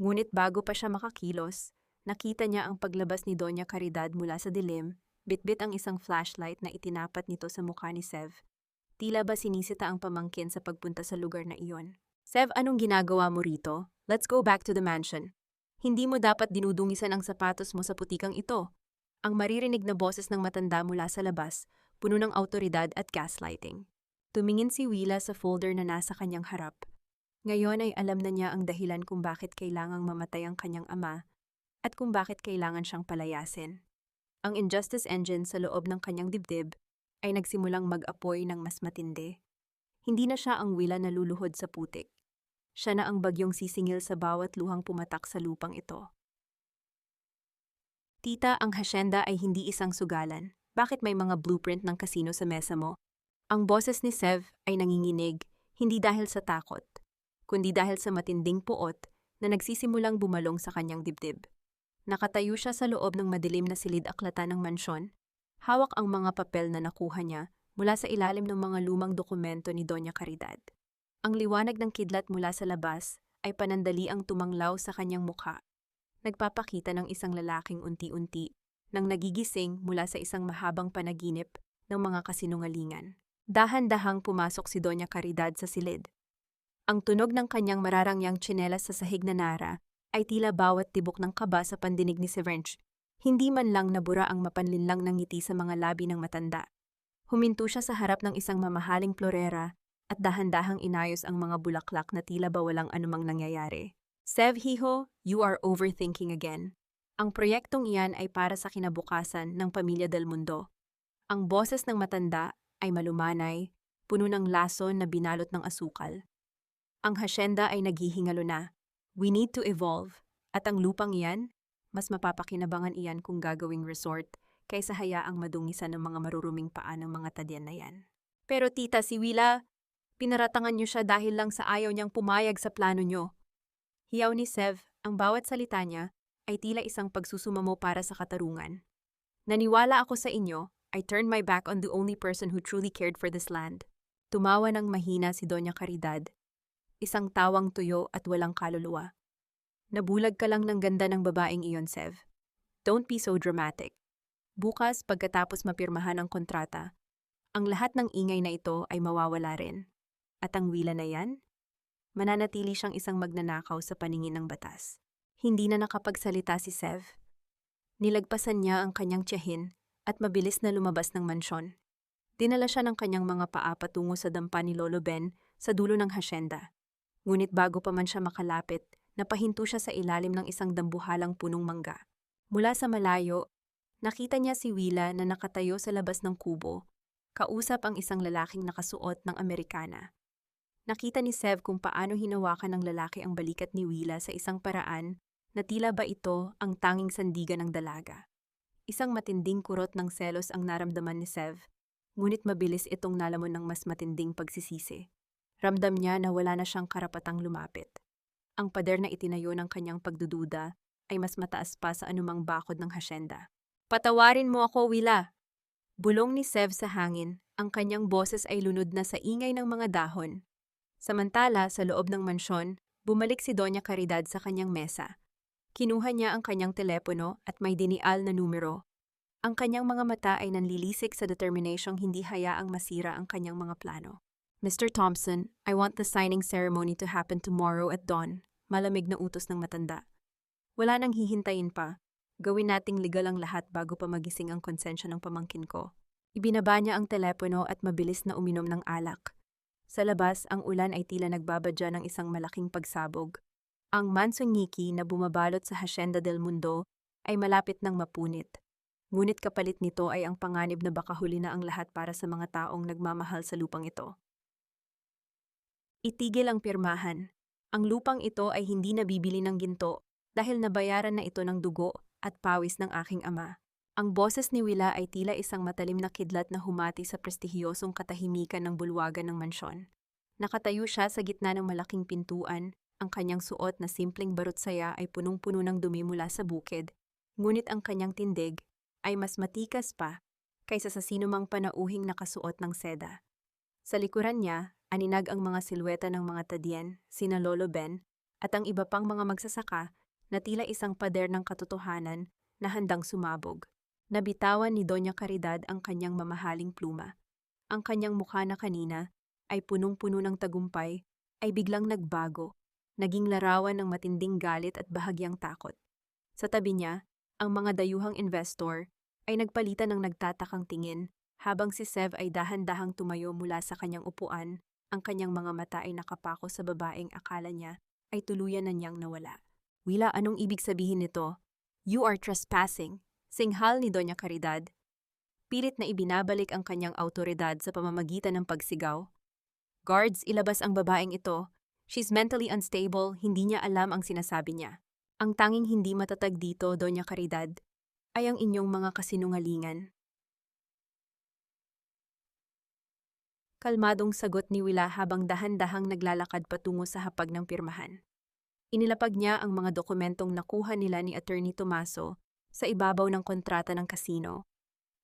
S1: Ngunit bago pa siya makakilos, nakita niya ang paglabas ni Doña Caridad mula sa dilim, bitbit ang isang flashlight na itinapat nito sa mukha ni Sev. Tila ba sinisita ang pamangkin sa pagpunta sa lugar na iyon. Sev, anong ginagawa mo rito? Let's go back to the mansion. Hindi mo dapat dinudungisan ang sapatos mo sa putikang ito. Ang maririnig na boses ng matanda mula sa labas, puno ng awtoridad at gaslighting. Tumingin si Willa sa folder na nasa kanyang harap. Ngayon ay alam na niya ang dahilan kung bakit kailangang mamatay ang kanyang ama at kung bakit kailangan siyang palayasin. Ang injustice engine sa loob ng kanyang dibdib ay nagsimulang mag-apoy ng mas matindi. Hindi na siya ang Willa na luluhod sa putik. Siya na ang bagyong sisingil sa bawat luhang pumatak sa lupang ito. Tita, ang hasyenda ay hindi isang sugalan. Bakit may mga blueprint ng kasino sa mesa mo? Ang boses ni Sev ay nanginginig, hindi dahil sa takot, kundi dahil sa matinding puot na nagsisimulang bumalong sa kanyang dibdib. Nakatayo siya sa loob ng madilim na silid-aklatan ng mansyon. Hawak ang mga papel na nakuha niya mula sa ilalim ng mga lumang dokumento ni Doña Caridad. Ang liwanag ng kidlat mula sa labas ay panandaliang tumanglaw sa kanyang mukha. Nagpapakita ng isang lalaking unti-unti nang nagigising mula sa isang mahabang panaginip ng mga kasinungalingan. Dahan-dahang pumasok si Doña Caridad sa silid. Ang tunog ng kanyang mararangyang tsinelas sa sahig na nara ay tila bawat tibok ng kaba sa pandinig ni Severench. Hindi man lang nabura ang mapanlinlang ng ngiti sa mga labi ng matanda. Huminto siya sa harap ng isang mamahaling florera at dahan-dahang inayos ang mga bulaklak na tila ba walang anumang nangyayari. Sev, hijo, you are overthinking again. Ang proyektong iyan ay para sa kinabukasan ng pamilya del mundo. Ang boses ng matanda ay malumanay, puno ng lason na binalot ng asukal. Ang hasyenda ay naghihingalo na. We need to evolve. At ang lupang iyan, mas mapapakinabangan iyan kung gagawing resort kaysa hayaang madungisan ng mga maruruming paa ng mga tadyan na yan. Pero tita, si Willa, pinaratangan niyo siya dahil lang sa ayaw niyang pumayag sa plano niyo. Hiyaw ni Sev, ang bawat salita niya ay tila isang pagsusumamo para sa katarungan. Naniwala ako sa inyo, I turned my back on the only person who truly cared for this land. Tumawa ng mahina si Doña Caridad, isang tawang tuyo at walang kaluluwa. Nabulag ka lang ng ganda ng babaeng iyon, Sev. Don't be so dramatic. Bukas, pagkatapos mapirmahan ang kontrata, ang lahat ng ingay na ito ay mawawala rin. At ang Willa na yan? Mananatili siyang isang magnanakaw sa paningin ng batas. Hindi na nakapagsalita si Sev. Nilagpasan niya ang kanyang tiyahin at mabilis na lumabas ng mansyon. Dinala siya ng kanyang mga paa patungo sa dampa ni Lolo Ben sa dulo ng hasyenda. Ngunit bago pa man siya makalapit, napahinto siya sa ilalim ng isang dambuhalang punong mangga. Mula sa malayo, nakita niya si Willa na nakatayo sa labas ng kubo, kausap ang isang lalaking nakasuot ng Amerikana. Nakita ni Sev kung paano hinawakan ng lalaki ang balikat ni Willa sa isang paraan na tila ba ito ang tanging sandigan ng dalaga. Isang matinding kurot ng selos ang naramdaman ni Sev, ngunit mabilis itong nalamon ng mas matinding pagsisisi. Ramdam niya na wala na siyang karapatang lumapit. Ang pader na itinayo ng kanyang pagdududa ay mas mataas pa sa anumang bakod ng hasyenda. Patawarin mo ako, Willa! Bulong ni Sev sa hangin, ang kanyang boses ay lunod na sa ingay ng mga dahon. Samantala, sa loob ng mansyon, bumalik si Doña Caridad sa kanyang mesa. Kinuha niya ang kanyang telepono at may dinial na numero. Ang kanyang mga mata ay nanlilisik sa determinasyong hindi hayaang masira ang kanyang mga plano. Mr. Thompson, I want the signing ceremony to happen tomorrow at dawn. Malamig na utos ng matanda. Wala nang hihintayin pa. Gawin nating legal ang lahat bago pa magising ang konsensya ng pamangkin ko. Ibinaba niya ang telepono at mabilis na uminom ng alak. Sa labas, ang ulan ay tila nagbabadya ng isang malaking pagsabog. Ang mansongiki na bumabalot sa Hacienda del Mundo ay malapit ng mapunit. Ngunit kapalit nito ay ang panganib na baka huli na ang lahat para sa mga taong nagmamahal sa lupang ito. Itigil ang pirmahan. Ang lupang ito ay hindi nabibili ng ginto dahil nabayaran na ito ng dugo at pawis ng aking ama. Ang boses ni Willa ay tila isang matalim na kidlat na humati sa prestihiyosong katahimikan ng bulwagan ng mansyon. Nakatayo siya sa gitna ng malaking pintuan, ang kanyang suot na simpleng barutsaya ay punong-puno ng dumi mula sa bukid, ngunit ang kanyang tindig ay mas matikas pa kaysa sa sinumang panauhing nakasuot ng seda. Sa likuran niya, aninag ang mga silweta ng mga tadyen, sina Lolo Ben, at ang iba pang mga magsasaka na tila isang pader ng katotohanan na handang sumabog. Nabitawan ni Doña Caridad ang kanyang mamahaling pluma. Ang kanyang mukha na kanina ay punong-puno ng tagumpay ay biglang nagbago, naging larawan ng matinding galit at bahagyang takot. Sa tabi niya, ang mga dayuhang investor ay nagpalitan ng nagtatakang tingin habang si Sev ay dahan-dahang tumayo mula sa kanyang upuan, ang kanyang mga mata ay nakapako sa babaeng akala niya ay tuluyan na niyang nawala. Willa, anong ibig sabihin nito? You are trespassing. Singhal ni Doña Caridad. Pilit na ibinabalik ang kanyang autoridad sa pamamagitan ng pagsigaw. Guards, ilabas ang babaeng ito. She's mentally unstable, hindi niya alam ang sinasabi niya. Ang tanging hindi matatag dito, Doña Caridad, ay ang inyong mga kasinungalingan. Kalmadong sagot ni Willa habang dahan-dahang naglalakad patungo sa hapag ng pirmahan. Inilapag niya ang mga dokumentong nakuha nila ni Attorney Tomaso sa ibabaw ng kontrata ng kasino.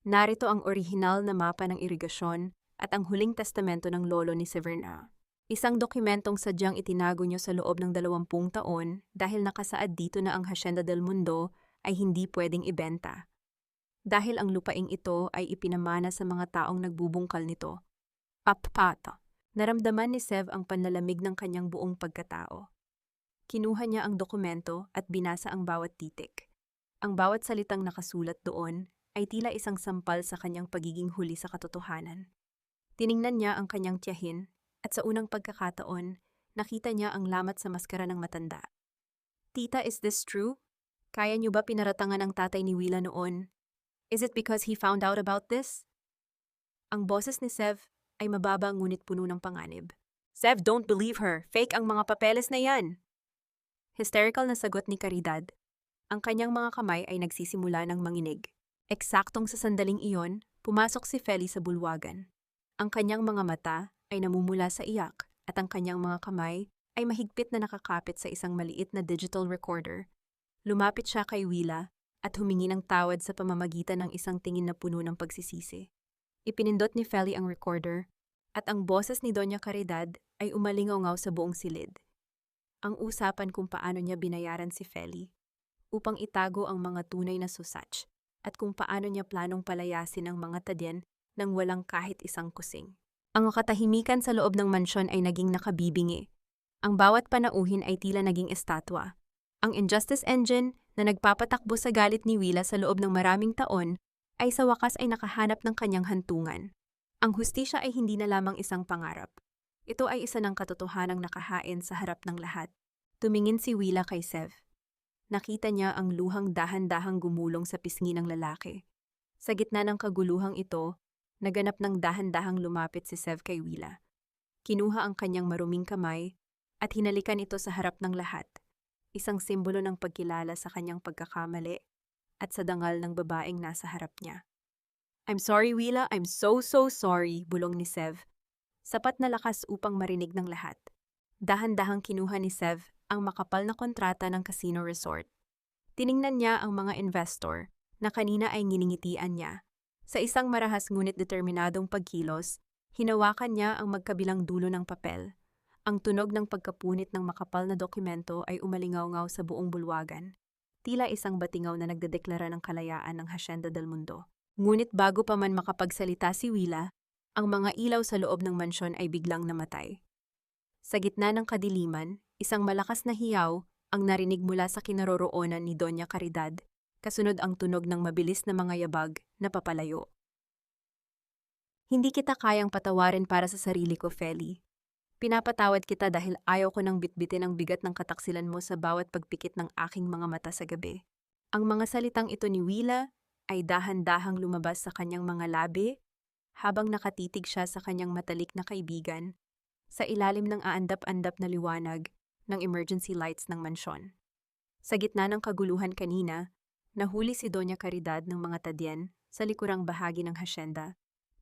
S1: Narito ang orihinal na mapa ng irigasyon at ang huling testamento ng lolo ni Severna. Isang dokumentong sadyang itinago niyo sa loob ng 20 taon dahil nakasaad dito na ang Hacienda del Mundo ay hindi pwedeng ibenta. Dahil ang lupaing ito ay ipinamana sa mga taong nagbubungkal nito. Papata. Naramdaman ni Sev ang panlalamig ng kanyang buong pagkatao. Kinuha niya ang dokumento at binasa ang bawat titik. Ang bawat salitang nakasulat doon ay tila isang sampal sa kanyang pagiging huli sa katotohanan. Tiningnan niya ang kanyang tiyahin at sa unang pagkakataon, nakita niya ang lamat sa maskara ng matanda. Tita, is this true? Kaya niyo ba pinaratangan ang tatay ni Willa noon? Is it because he found out about this? Ang boses ni Sev ay mababa ngunit puno ng panganib. Sev, don't believe her. Fake ang mga papeles na yan. Hysterical na sagot ni Caridad. Ang kanyang mga kamay ay nagsisimula ng manginig. Eksaktong sa sandaling iyon, pumasok si Feli sa bulwagan. Ang kanyang mga mata ay namumula sa iyak at ang kanyang mga kamay ay mahigpit na nakakapit sa isang maliit na digital recorder. Lumapit siya kay Willa at humingi ng tawad sa pamamagitan ng isang tingin na puno ng pagsisisi. Ipinindot ni Feli ang recorder at ang boses ni Doña Caridad ay umalingaw sa buong silid. Ang usapan kung paano niya binayaran si Feli upang itago ang mga tunay na susach at kung paano niya planong palayasin ang mga tadyan nang walang kahit isang kusing. Ang katahimikan sa loob ng mansyon ay naging nakabibingi. Ang bawat panauhin ay tila naging estatwa. Ang injustice engine na nagpapatakbo sa galit ni Willa sa loob ng maraming taon ay sa wakas ay nakahanap ng kanyang hantungan. Ang hustisya ay hindi na lamang isang pangarap. Ito ay isa ng katotohanang nakahain sa harap ng lahat. Tumingin si Willa kay Sev. Nakita niya ang luhang dahan-dahang gumulong sa pisngi ng lalaki. Sa gitna ng kaguluhang ito, naganap ng dahan-dahang lumapit si Sev kay Willa. Kinuha ang kanyang maruming kamay at hinalikan ito sa harap ng lahat. Isang simbolo ng pagkilala sa kanyang pagkakamali at sa dangal ng babaeng nasa harap niya. I'm sorry, Willa. I'm so sorry, bulong ni Sev. Sapat na lakas upang marinig ng lahat. Dahan-dahang kinuha ni Sev ang makapal na kontrata ng casino resort. Tiningnan niya ang mga investor na kanina ay nginingitian niya. Sa isang marahas ngunit determinadong pagkilos, hinawakan niya ang magkabilang dulo ng papel. Ang tunog ng pagkapunit ng makapal na dokumento ay umalingaw sa buong bulwagan. Tila isang batingaw na nagdedeklara ng kalayaan ng Hacienda del Mundo. Ngunit bago pa man makapagsalita si Willa, ang mga ilaw sa loob ng mansyon ay biglang namatay. Sa gitna ng kadiliman, isang malakas na hiyaw ang narinig mula sa kinaroroonan ni Doña Caridad, kasunod ang tunog ng mabilis na mga yabag na papalayo. Hindi kita kayang patawarin para sa sarili ko, Feli. Pinapatawad kita dahil ayaw ko nang bitbitin ang bigat ng kataksilan mo sa bawat pagpikit ng aking mga mata sa gabi. Ang mga salitang ito ni Willa ay dahan-dahang lumabas sa kanyang mga labi habang nakatitig siya sa kanyang matalik na kaibigan sa ilalim ng aandap-andap na liwanag ng emergency lights ng mansyon. Sa gitna ng kaguluhan kanina, nahuli si Doña Caridad ng mga tadyan sa likurang bahagi ng hasyenda.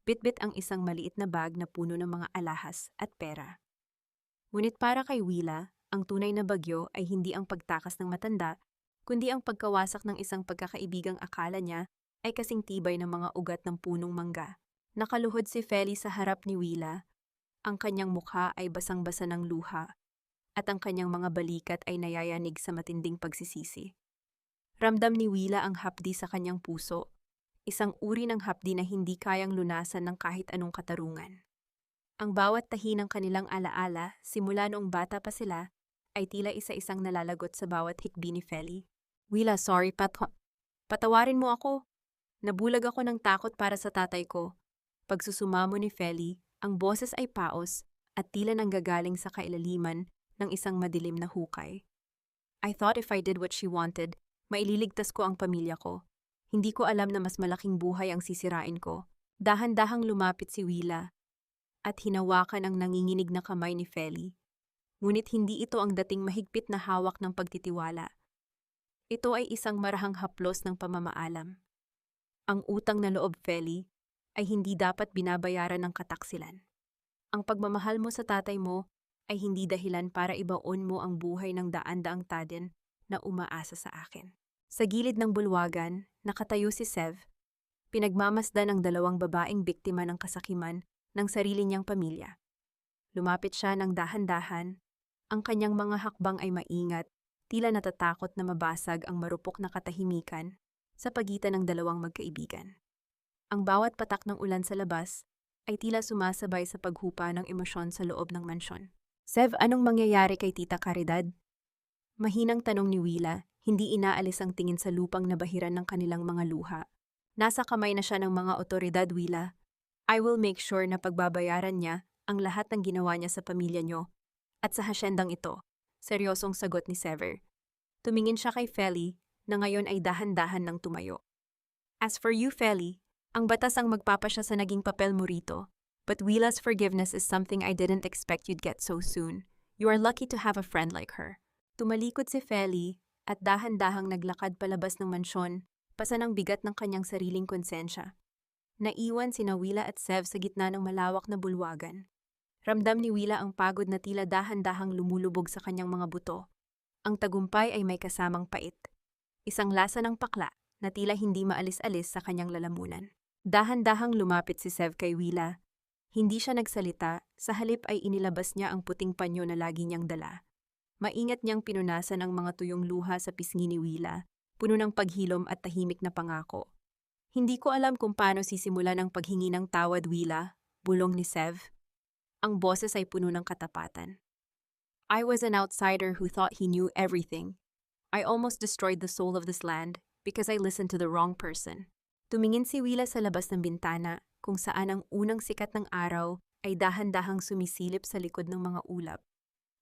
S1: Bitbit ang isang maliit na bag na puno ng mga alahas at pera. Ngunit para kay Willa, ang tunay na bagyo ay hindi ang pagtakas ng matanda, kundi ang pagkawasak ng isang pagkakaibigang akala niya ay kasing tibay ng mga ugat ng punong mangga. Nakaluhod si Feli sa harap ni Willa. Ang kanyang mukha ay basang-basa ng luha at ang kanyang mga balikat ay nayayanig sa matinding pagsisisi. Ramdam ni Willa ang hapdi sa kanyang puso, isang uri ng hapdi na hindi kayang lunasan ng kahit anong katarungan. Ang bawat tahi ng kanilang alaala, simula noong bata pa sila, ay tila isa-isang nalalagot sa bawat hikbi ni Feli. Willa, sorry, patawarin mo ako. Nabulag ako ng takot para sa tatay ko. Pagsusumamo ni Feli, ang boses ay paos at tila nanggagaling sa kailaliman ng isang madilim na hukay. I thought if I did what she wanted, maililigtas ko ang pamilya ko. Hindi ko alam na mas malaking buhay ang sisirain ko. Dahan-dahang lumapit si Willa at hinawakan ang nanginginig na kamay ni Feli. Ngunit hindi ito ang dating mahigpit na hawak ng pagtitiwala. Ito ay isang marahang haplos ng pamamaalam. Ang utang na loob, Feli, ay hindi dapat binabayaran ng kataksilan. Ang pagmamahal mo sa tatay mo ay hindi dahilan para ibaon mo ang buhay ng daan-daang tadyan na umaasa sa akin. Sa gilid ng bulwagan, nakatayo si Sev. Pinagmamasdan ang dalawang babaeng biktima ng kasakiman ng sarili niyang pamilya. Lumapit siya ng dahan-dahan. Ang kanyang mga hakbang ay maingat, tila natatakot na mabasag ang marupok na katahimikan sa pagitan ng dalawang magkaibigan. Ang bawat patak ng ulan sa labas ay tila sumasabay sa paghupa ng emosyon sa loob ng mansyon. Sev, anong mangyayari kay Tita Caridad? Mahinang tanong ni Willa, hindi inaalis ang tingin sa lupang nabahiran ng kanilang mga luha. Nasa kamay na siya ng mga otoridad, Willa. I will make sure na pagbabayaran niya ang lahat ng ginawa niya sa pamilya niyo at sa hasyendang ito. Seryosong sagot ni Sever. Tumingin siya kay Feli na ngayon ay dahan-dahan ng tumayo. As for you, Feli, ang batas ang magpapasya sa naging papel mo rito. But Wila's forgiveness is something I didn't expect you'd get so soon. You are lucky to have a friend like her. Tumalikod si Feli at dahan-dahang naglakad palabas ng mansyon, pasan ang bigat ng kanyang sariling konsensya. Naiwan sina Wila at Sev sa gitna ng malawak na bulwagan. Ramdam ni Wila ang pagod na tila dahan-dahang lumulubog sa kanyang mga buto. Ang tagumpay ay may kasamang pait. Isang lasa ng pakla na tila hindi maalis-alis sa kanyang lalamunan. Dahan-dahang lumapit si Sev kay Wila. Hindi siya nagsalita, sa halip ay inilabas niya ang puting panyo na lagi niyang dala. Maingat niyang pinunasan ang mga tuyong luha sa pisngi ni Wila, puno ng paghilom at tahimik na pangako. Hindi ko alam kung paano sisimulan ang paghingi ng tawad, Wila, bulong ni Sev. Ang boses ay puno ng katapatan. I was an outsider who thought he knew everything. I almost destroyed the soul of this land because I listened to the wrong person. Tumingin si Wila sa labas ng bintana, kung saan ang unang sikat ng araw ay dahan-dahang sumisilip sa likod ng mga ulap.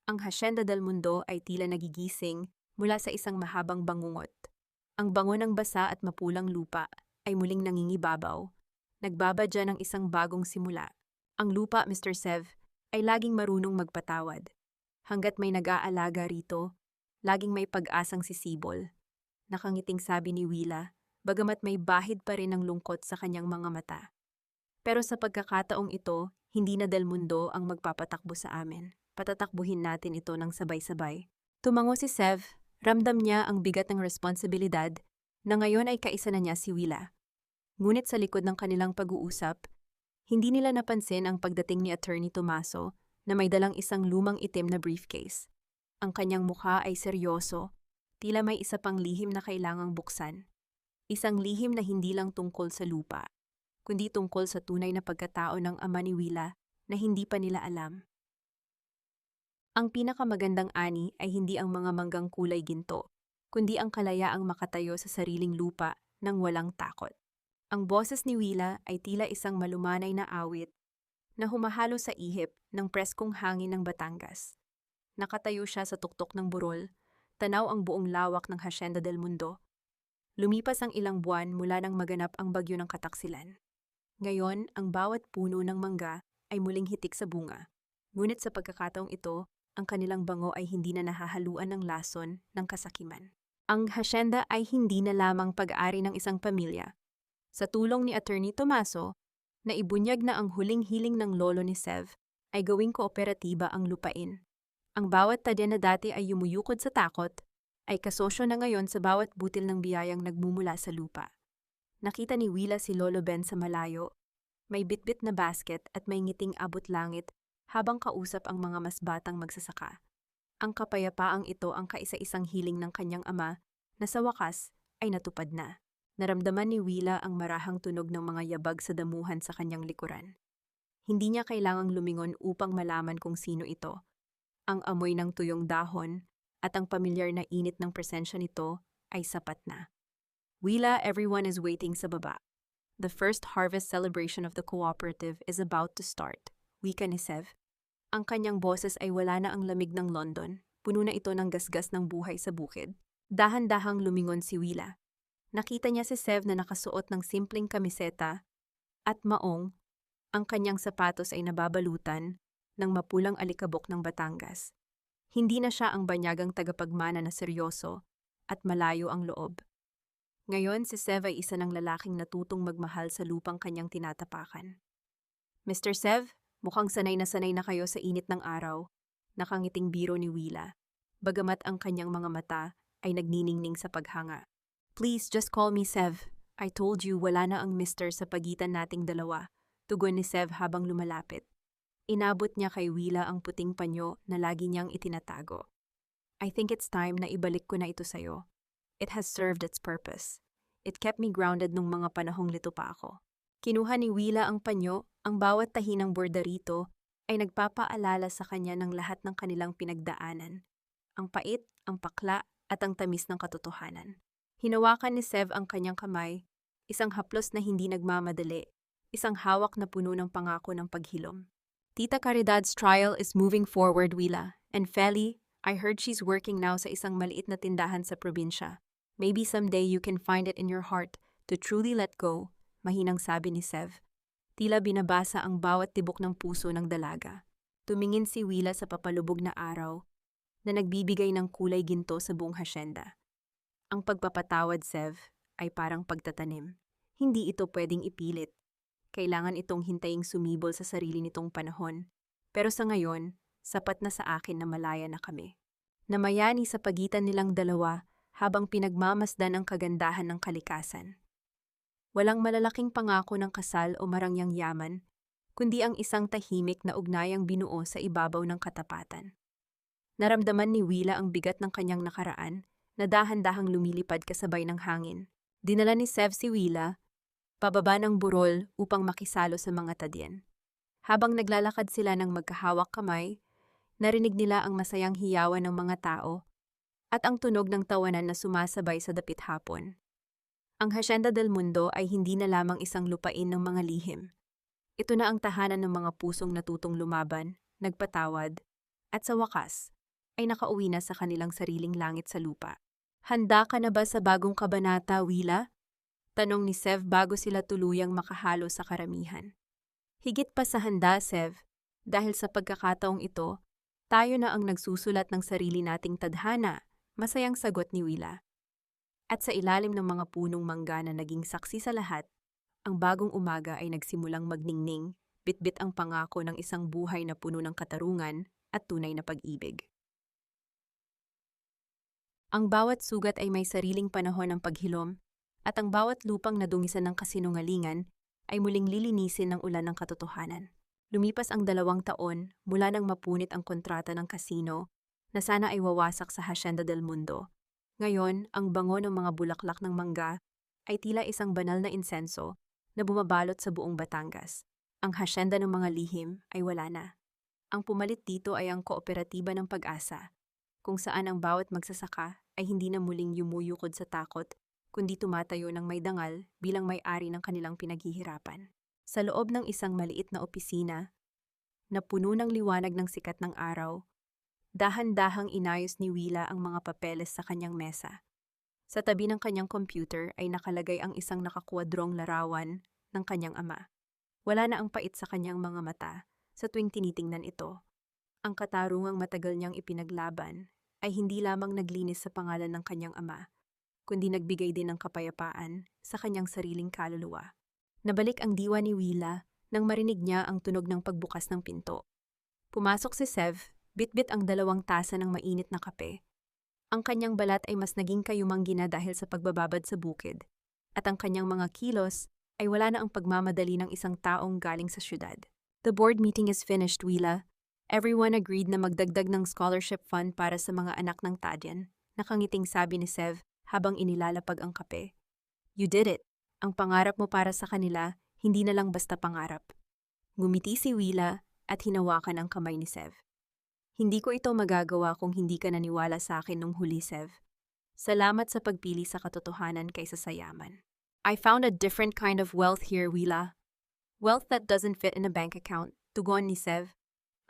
S1: Ang Hacienda del Mundo ay tila nagigising mula sa isang mahabang bangungot. Ang bango ng basa at mapulang lupa ay muling nangingibabaw. Nagbabadya ng isang bagong simula. Ang lupa, Mr. Sev, ay laging marunong magpatawad. Hanggat may nag-aalaga rito, laging may pag-asang sisibol. Nakangiting sabi ni Wila, bagamat may bahid pa rin ng lungkot sa kanyang mga mata. Pero sa pagkakataong ito, hindi na Del Mundo ang magpapatakbo sa amin. Patatakbuhin natin ito ng sabay-sabay. Tumango si Sev, ramdam niya ang bigat ng responsibilidad na ngayon ay kaisa na niya si Wila. Ngunit sa likod ng kanilang pag-uusap, hindi nila napansin ang pagdating ni Attorney Tomaso na may dalang isang lumang itim na briefcase. Ang kanyang mukha ay seryoso, tila may isa pang lihim na kailangang buksan. Isang lihim na hindi lang tungkol sa lupa, kundi tungkol sa tunay na pagkatao ng ama ni Wila na hindi pa nila alam. Ang pinakamagandang ani ay hindi ang mga manggang kulay ginto, kundi ang kalayaang makatayo sa sariling lupa nang walang takot. Ang boses ni Wila ay tila isang malumanay na awit na humahalo sa ihip ng preskong hangin ng Batangas. Nakatayo siya sa tuktok ng burol, tanaw ang buong lawak ng Hacienda del Mundo. Lumipas ang ilang buwan mula nang maganap ang bagyo ng Kataksilan. Ngayon, ang bawat puno ng mangga ay muling hitik sa bunga. Ngunit sa pagkakataong ito, ang kanilang bango ay hindi na nahahaluan ng lason ng kasakiman. Ang hacienda ay hindi na lamang pag-ari ng isang pamilya. Sa tulong ni Attorney Tomaso, naibunyag na ang huling hiling ng lolo ni Sev ay gawing kooperatiba ang lupain. Ang bawat tadya na dati ay yumuyukod sa takot, ay kasosyo na ngayon sa bawat butil ng biyayang nagmumula sa lupa. Nakita ni Wila si Lolo Ben sa malayo. May bitbit na basket at may ngiting abot langit habang kausap ang mga mas batang magsasaka. Ang kapayapaang ito ang kaisa-isang hiling ng kanyang ama na sa wakas ay natupad na. Naramdaman ni Wila ang marahang tunog ng mga yabag sa damuhan sa kanyang likuran. Hindi niya kailangang lumingon upang malaman kung sino ito. Ang amoy ng tuyong dahon at ang pamilyar na init ng presensya nito ay sapat na. Wila, everyone is waiting sa baba. The first harvest celebration of the cooperative is about to start, wika ni Sev. Ang kanyang boses ay wala na ang lamig ng London, puno na ito ng gasgas ng buhay sa bukid. Dahan-dahang lumingon si Wila. Nakita niya si Sev na nakasuot ng simpleng kamiseta at maong, ang kanyang sapatos ay nababalutan ng mapulang alikabok ng Batangas. Hindi na siya ang banyagang tagapagmana na seryoso at malayo ang loob. Ngayon si Sev ay isa ng lalaking natutong magmahal sa lupang kanyang tinatapakan. Mr. Sev, mukhang sanay na kayo sa init ng araw, nakangiting biro ni Wila, bagamat ang kanyang mga mata ay nagniningning sa paghanga. Please just call me Sev. I told you wala na ang mister sa pagitan nating dalawa, tugon ni Sev habang lumalapit. Inabot niya kay Wila ang puting panyo na lagi niyang itinatago. I think it's time na ibalik ko na ito sa'yo. It has served its purpose. It kept me grounded nung mga panahong lito pa ako. Kinuha ni Wila ang panyo, ang bawat tahi ng bordarito ay nagpapaalala sa kanya ng lahat ng kanilang pinagdaanan. Ang pait, ang pakla, at ang tamis ng katotohanan. Hinawakan ni Sev ang kanyang kamay, isang haplos na hindi nagmamadali, isang hawak na puno ng pangako ng paghilom. Tita Caridad's trial is moving forward, Wila, and Feli, I heard she's working now sa isang maliit na tindahan sa probinsya. Maybe someday you can find it in your heart to truly let go, mahinang sabi ni Sev. Tila binabasa ang bawat tibok ng puso ng dalaga. Tumingin si Willa sa papalubog na araw na nagbibigay ng kulay ginto sa buong hasyenda. Ang pagpapatawad, Sev, ay parang pagtatanim. Hindi ito pwedeng ipilit. Kailangan itong hintaying sumibol sa sarili nitong panahon. Pero sa ngayon, sapat na sa akin na malaya na kami. Namayani sa pagitan nilang dalawa habang pinagmamasdan ang kagandahan ng kalikasan. Walang malalaking pangako ng kasal o marangyang yaman, kundi ang isang tahimik na ugnayang binuo sa ibabaw ng katapatan. Naramdaman ni Willa ang bigat ng kanyang nakaraan na dahan-dahang lumilipad kasabay ng hangin. Dinala ni Sev si Willa pababa ng burol upang makisalo sa mga tadyan. Habang naglalakad sila ng magkahawak kamay, narinig nila ang masayang hiyawan ng mga tao at ang tunog ng tawanan na sumasabay sa dapit hapon. Ang Hacienda del Mundo ay hindi na lamang isang lupain ng mga lihim. Ito na ang tahanan ng mga pusong natutong lumaban, nagpatawad, at sa wakas, ay nakauwi na sa kanilang sariling langit sa lupa. Handa ka na ba sa bagong kabanata, Willa? Tanong ni Sev bago sila tuluyang makahalo sa karamihan. Higit pa sa handa, Sev, dahil sa pagkakataong ito, tayo na ang nagsusulat ng sarili nating tadhana, masayang sagot ni Willa. At sa ilalim ng mga punong mangga na naging saksi sa lahat, ang bagong umaga ay nagsimulang magningning, bitbit ang pangako ng isang buhay na puno ng katarungan at tunay na pag-ibig. Ang bawat sugat ay may sariling panahon ng paghilom, at ang bawat lupang nadungisan ng kasinungalingan ay muling lilinisin ng ulan ng katotohanan. Lumipas ang 2 taon mula nang mapunit ang kontrata ng kasino na sana ay wawasak sa Hacienda del Mundo. Ngayon, ang bango ng mga bulaklak ng mangga ay tila isang banal na insenso na bumabalot sa buong Batangas. Ang hasyenda ng mga lihim ay wala na. Ang pumalit dito ay ang kooperatiba ng pag-asa, kung saan ang bawat magsasaka ay hindi na muling yumuyukod sa takot, kundi tumatayo ng may dangal bilang may-ari ng kanilang pinaghihirapan. Sa loob ng isang maliit na opisina, na puno ng liwanag ng sikat ng araw, dahan-dahang inayos ni Willa ang mga papeles sa kanyang mesa. Sa tabi ng kanyang computer ay nakalagay ang isang nakakwadrong larawan ng kanyang ama. Wala na ang pait sa kanyang mga mata sa tuwing tinitingnan ito. Ang katarungang matagal niyang ipinaglaban ay hindi lamang naglinis sa pangalan ng kanyang ama, kundi nagbigay din ng kapayapaan sa kanyang sariling kaluluwa. Nabalik ang diwa ni Willa nang marinig niya ang tunog ng pagbukas ng pinto. Pumasok si Sev, bitbit ang 2 tasa ng mainit na kape. Ang kanyang balat ay mas naging kayumanggi na dahil sa pagbababad sa bukid, at ang kanyang mga kilos ay wala na ang pagmamadali ng isang taong galing sa syudad. The board meeting is finished, Willa. Everyone agreed na magdagdag ng scholarship fund para sa mga anak ng Tadyan, nakangiting sabi ni Sev habang inilalapag ang kape. You did it. Ang pangarap mo para sa kanila, hindi na lang basta pangarap. Ngumiti si Willa at hinawakan ang kamay ni Sev. Hindi ko ito magagawa kung hindi ka naniwala sa akin nung huli, Sev. Salamat sa pagpili sa katotohanan kaysa sa yaman. I found a different kind of wealth here, Willa. Wealth that doesn't fit in a bank account, tugon ni Sev.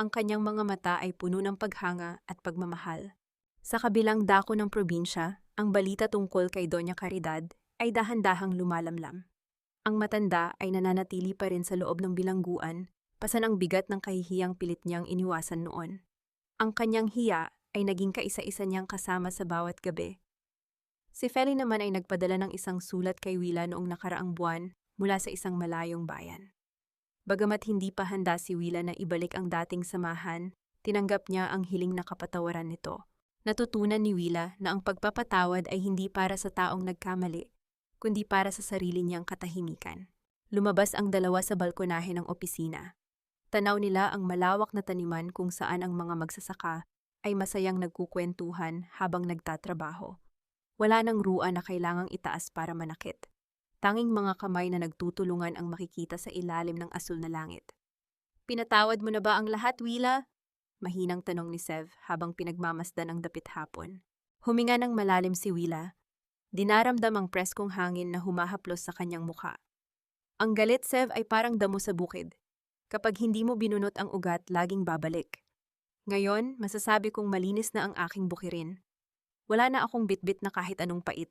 S1: Ang kanyang mga mata ay puno ng paghanga at pagmamahal. Sa kabilang dako ng probinsya, ang balita tungkol kay Doña Caridad ay dahan-dahang lumalamlam. Ang matanda ay nananatili pa rin sa loob ng bilangguan, pasan ang bigat ng kahihiyang pilit niyang iniwasan noon. Ang kanyang hiya ay naging kaisa-isa niyang kasama sa bawat gabi. Si Feli naman ay nagpadala ng isang sulat kay Willa noong nakaraang buwan mula sa isang malayong bayan. Bagamat hindi pa handa si Willa na ibalik ang dating samahan, tinanggap niya ang hiling na kapatawaran nito. Natutunan ni Willa na ang pagpapatawad ay hindi para sa taong nagkamali, kundi para sa sarili niyang katahimikan. Lumabas ang 2 sa balkonahe ng opisina. Tanaw nila ang malawak na taniman kung saan ang mga magsasaka ay masayang nagkukwentuhan habang nagtatrabaho. Wala nang ruan na kailangang itaas para manakit. Tanging mga kamay na nagtutulungan ang makikita sa ilalim ng asul na langit. Pinatawad mo na ba ang lahat, Willa? Mahinang tanong ni Sev habang pinagmamasdan ang dapit hapon. Huminga ng malalim si Willa. Dinaramdam ang preskong hangin na humahaplos sa kanyang mukha. Ang galit, Sev, ay parang damo sa bukid. Kapag hindi mo binunot ang ugat, laging babalik. Ngayon, masasabi kong malinis na ang aking bukirin. Wala na akong bitbit na kahit anong pait.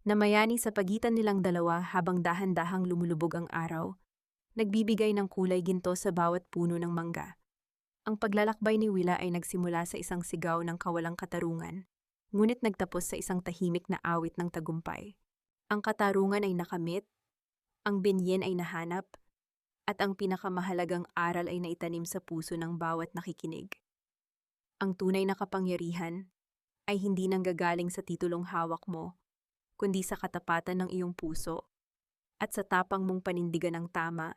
S1: Namayani sa pagitan nilang dalawa habang dahan-dahang lumulubog ang araw. nagbibigay ng kulay ginto sa bawat puno ng mangga. Ang paglalakbay ni Willa ay nagsimula sa isang sigaw ng kawalang katarungan, ngunit nagtapos sa isang tahimik na awit ng tagumpay. Ang katarungan ay nakamit, ang binyen ay nahanap, at ang pinakamahalagang aral ay naitanim sa puso ng bawat nakikinig. Ang tunay na kapangyarihan ay hindi nanggagaling sa titulong hawak mo, kundi sa katapatan ng iyong puso at sa tapang mong panindigan ng tama,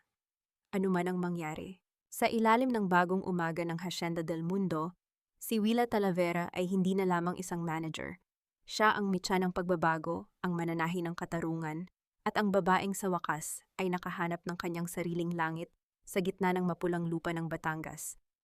S1: anuman ang mangyari. Sa ilalim ng bagong umaga ng Hacienda del Mundo, si Willa Talavera ay hindi na lamang isang manager. Siya ang mitya ng pagbabago, ang mananahi ng katarungan, at ang babaeng sa wakas ay nakahanap ng kanyang sariling langit sa gitna ng mapulang lupa ng Batangas.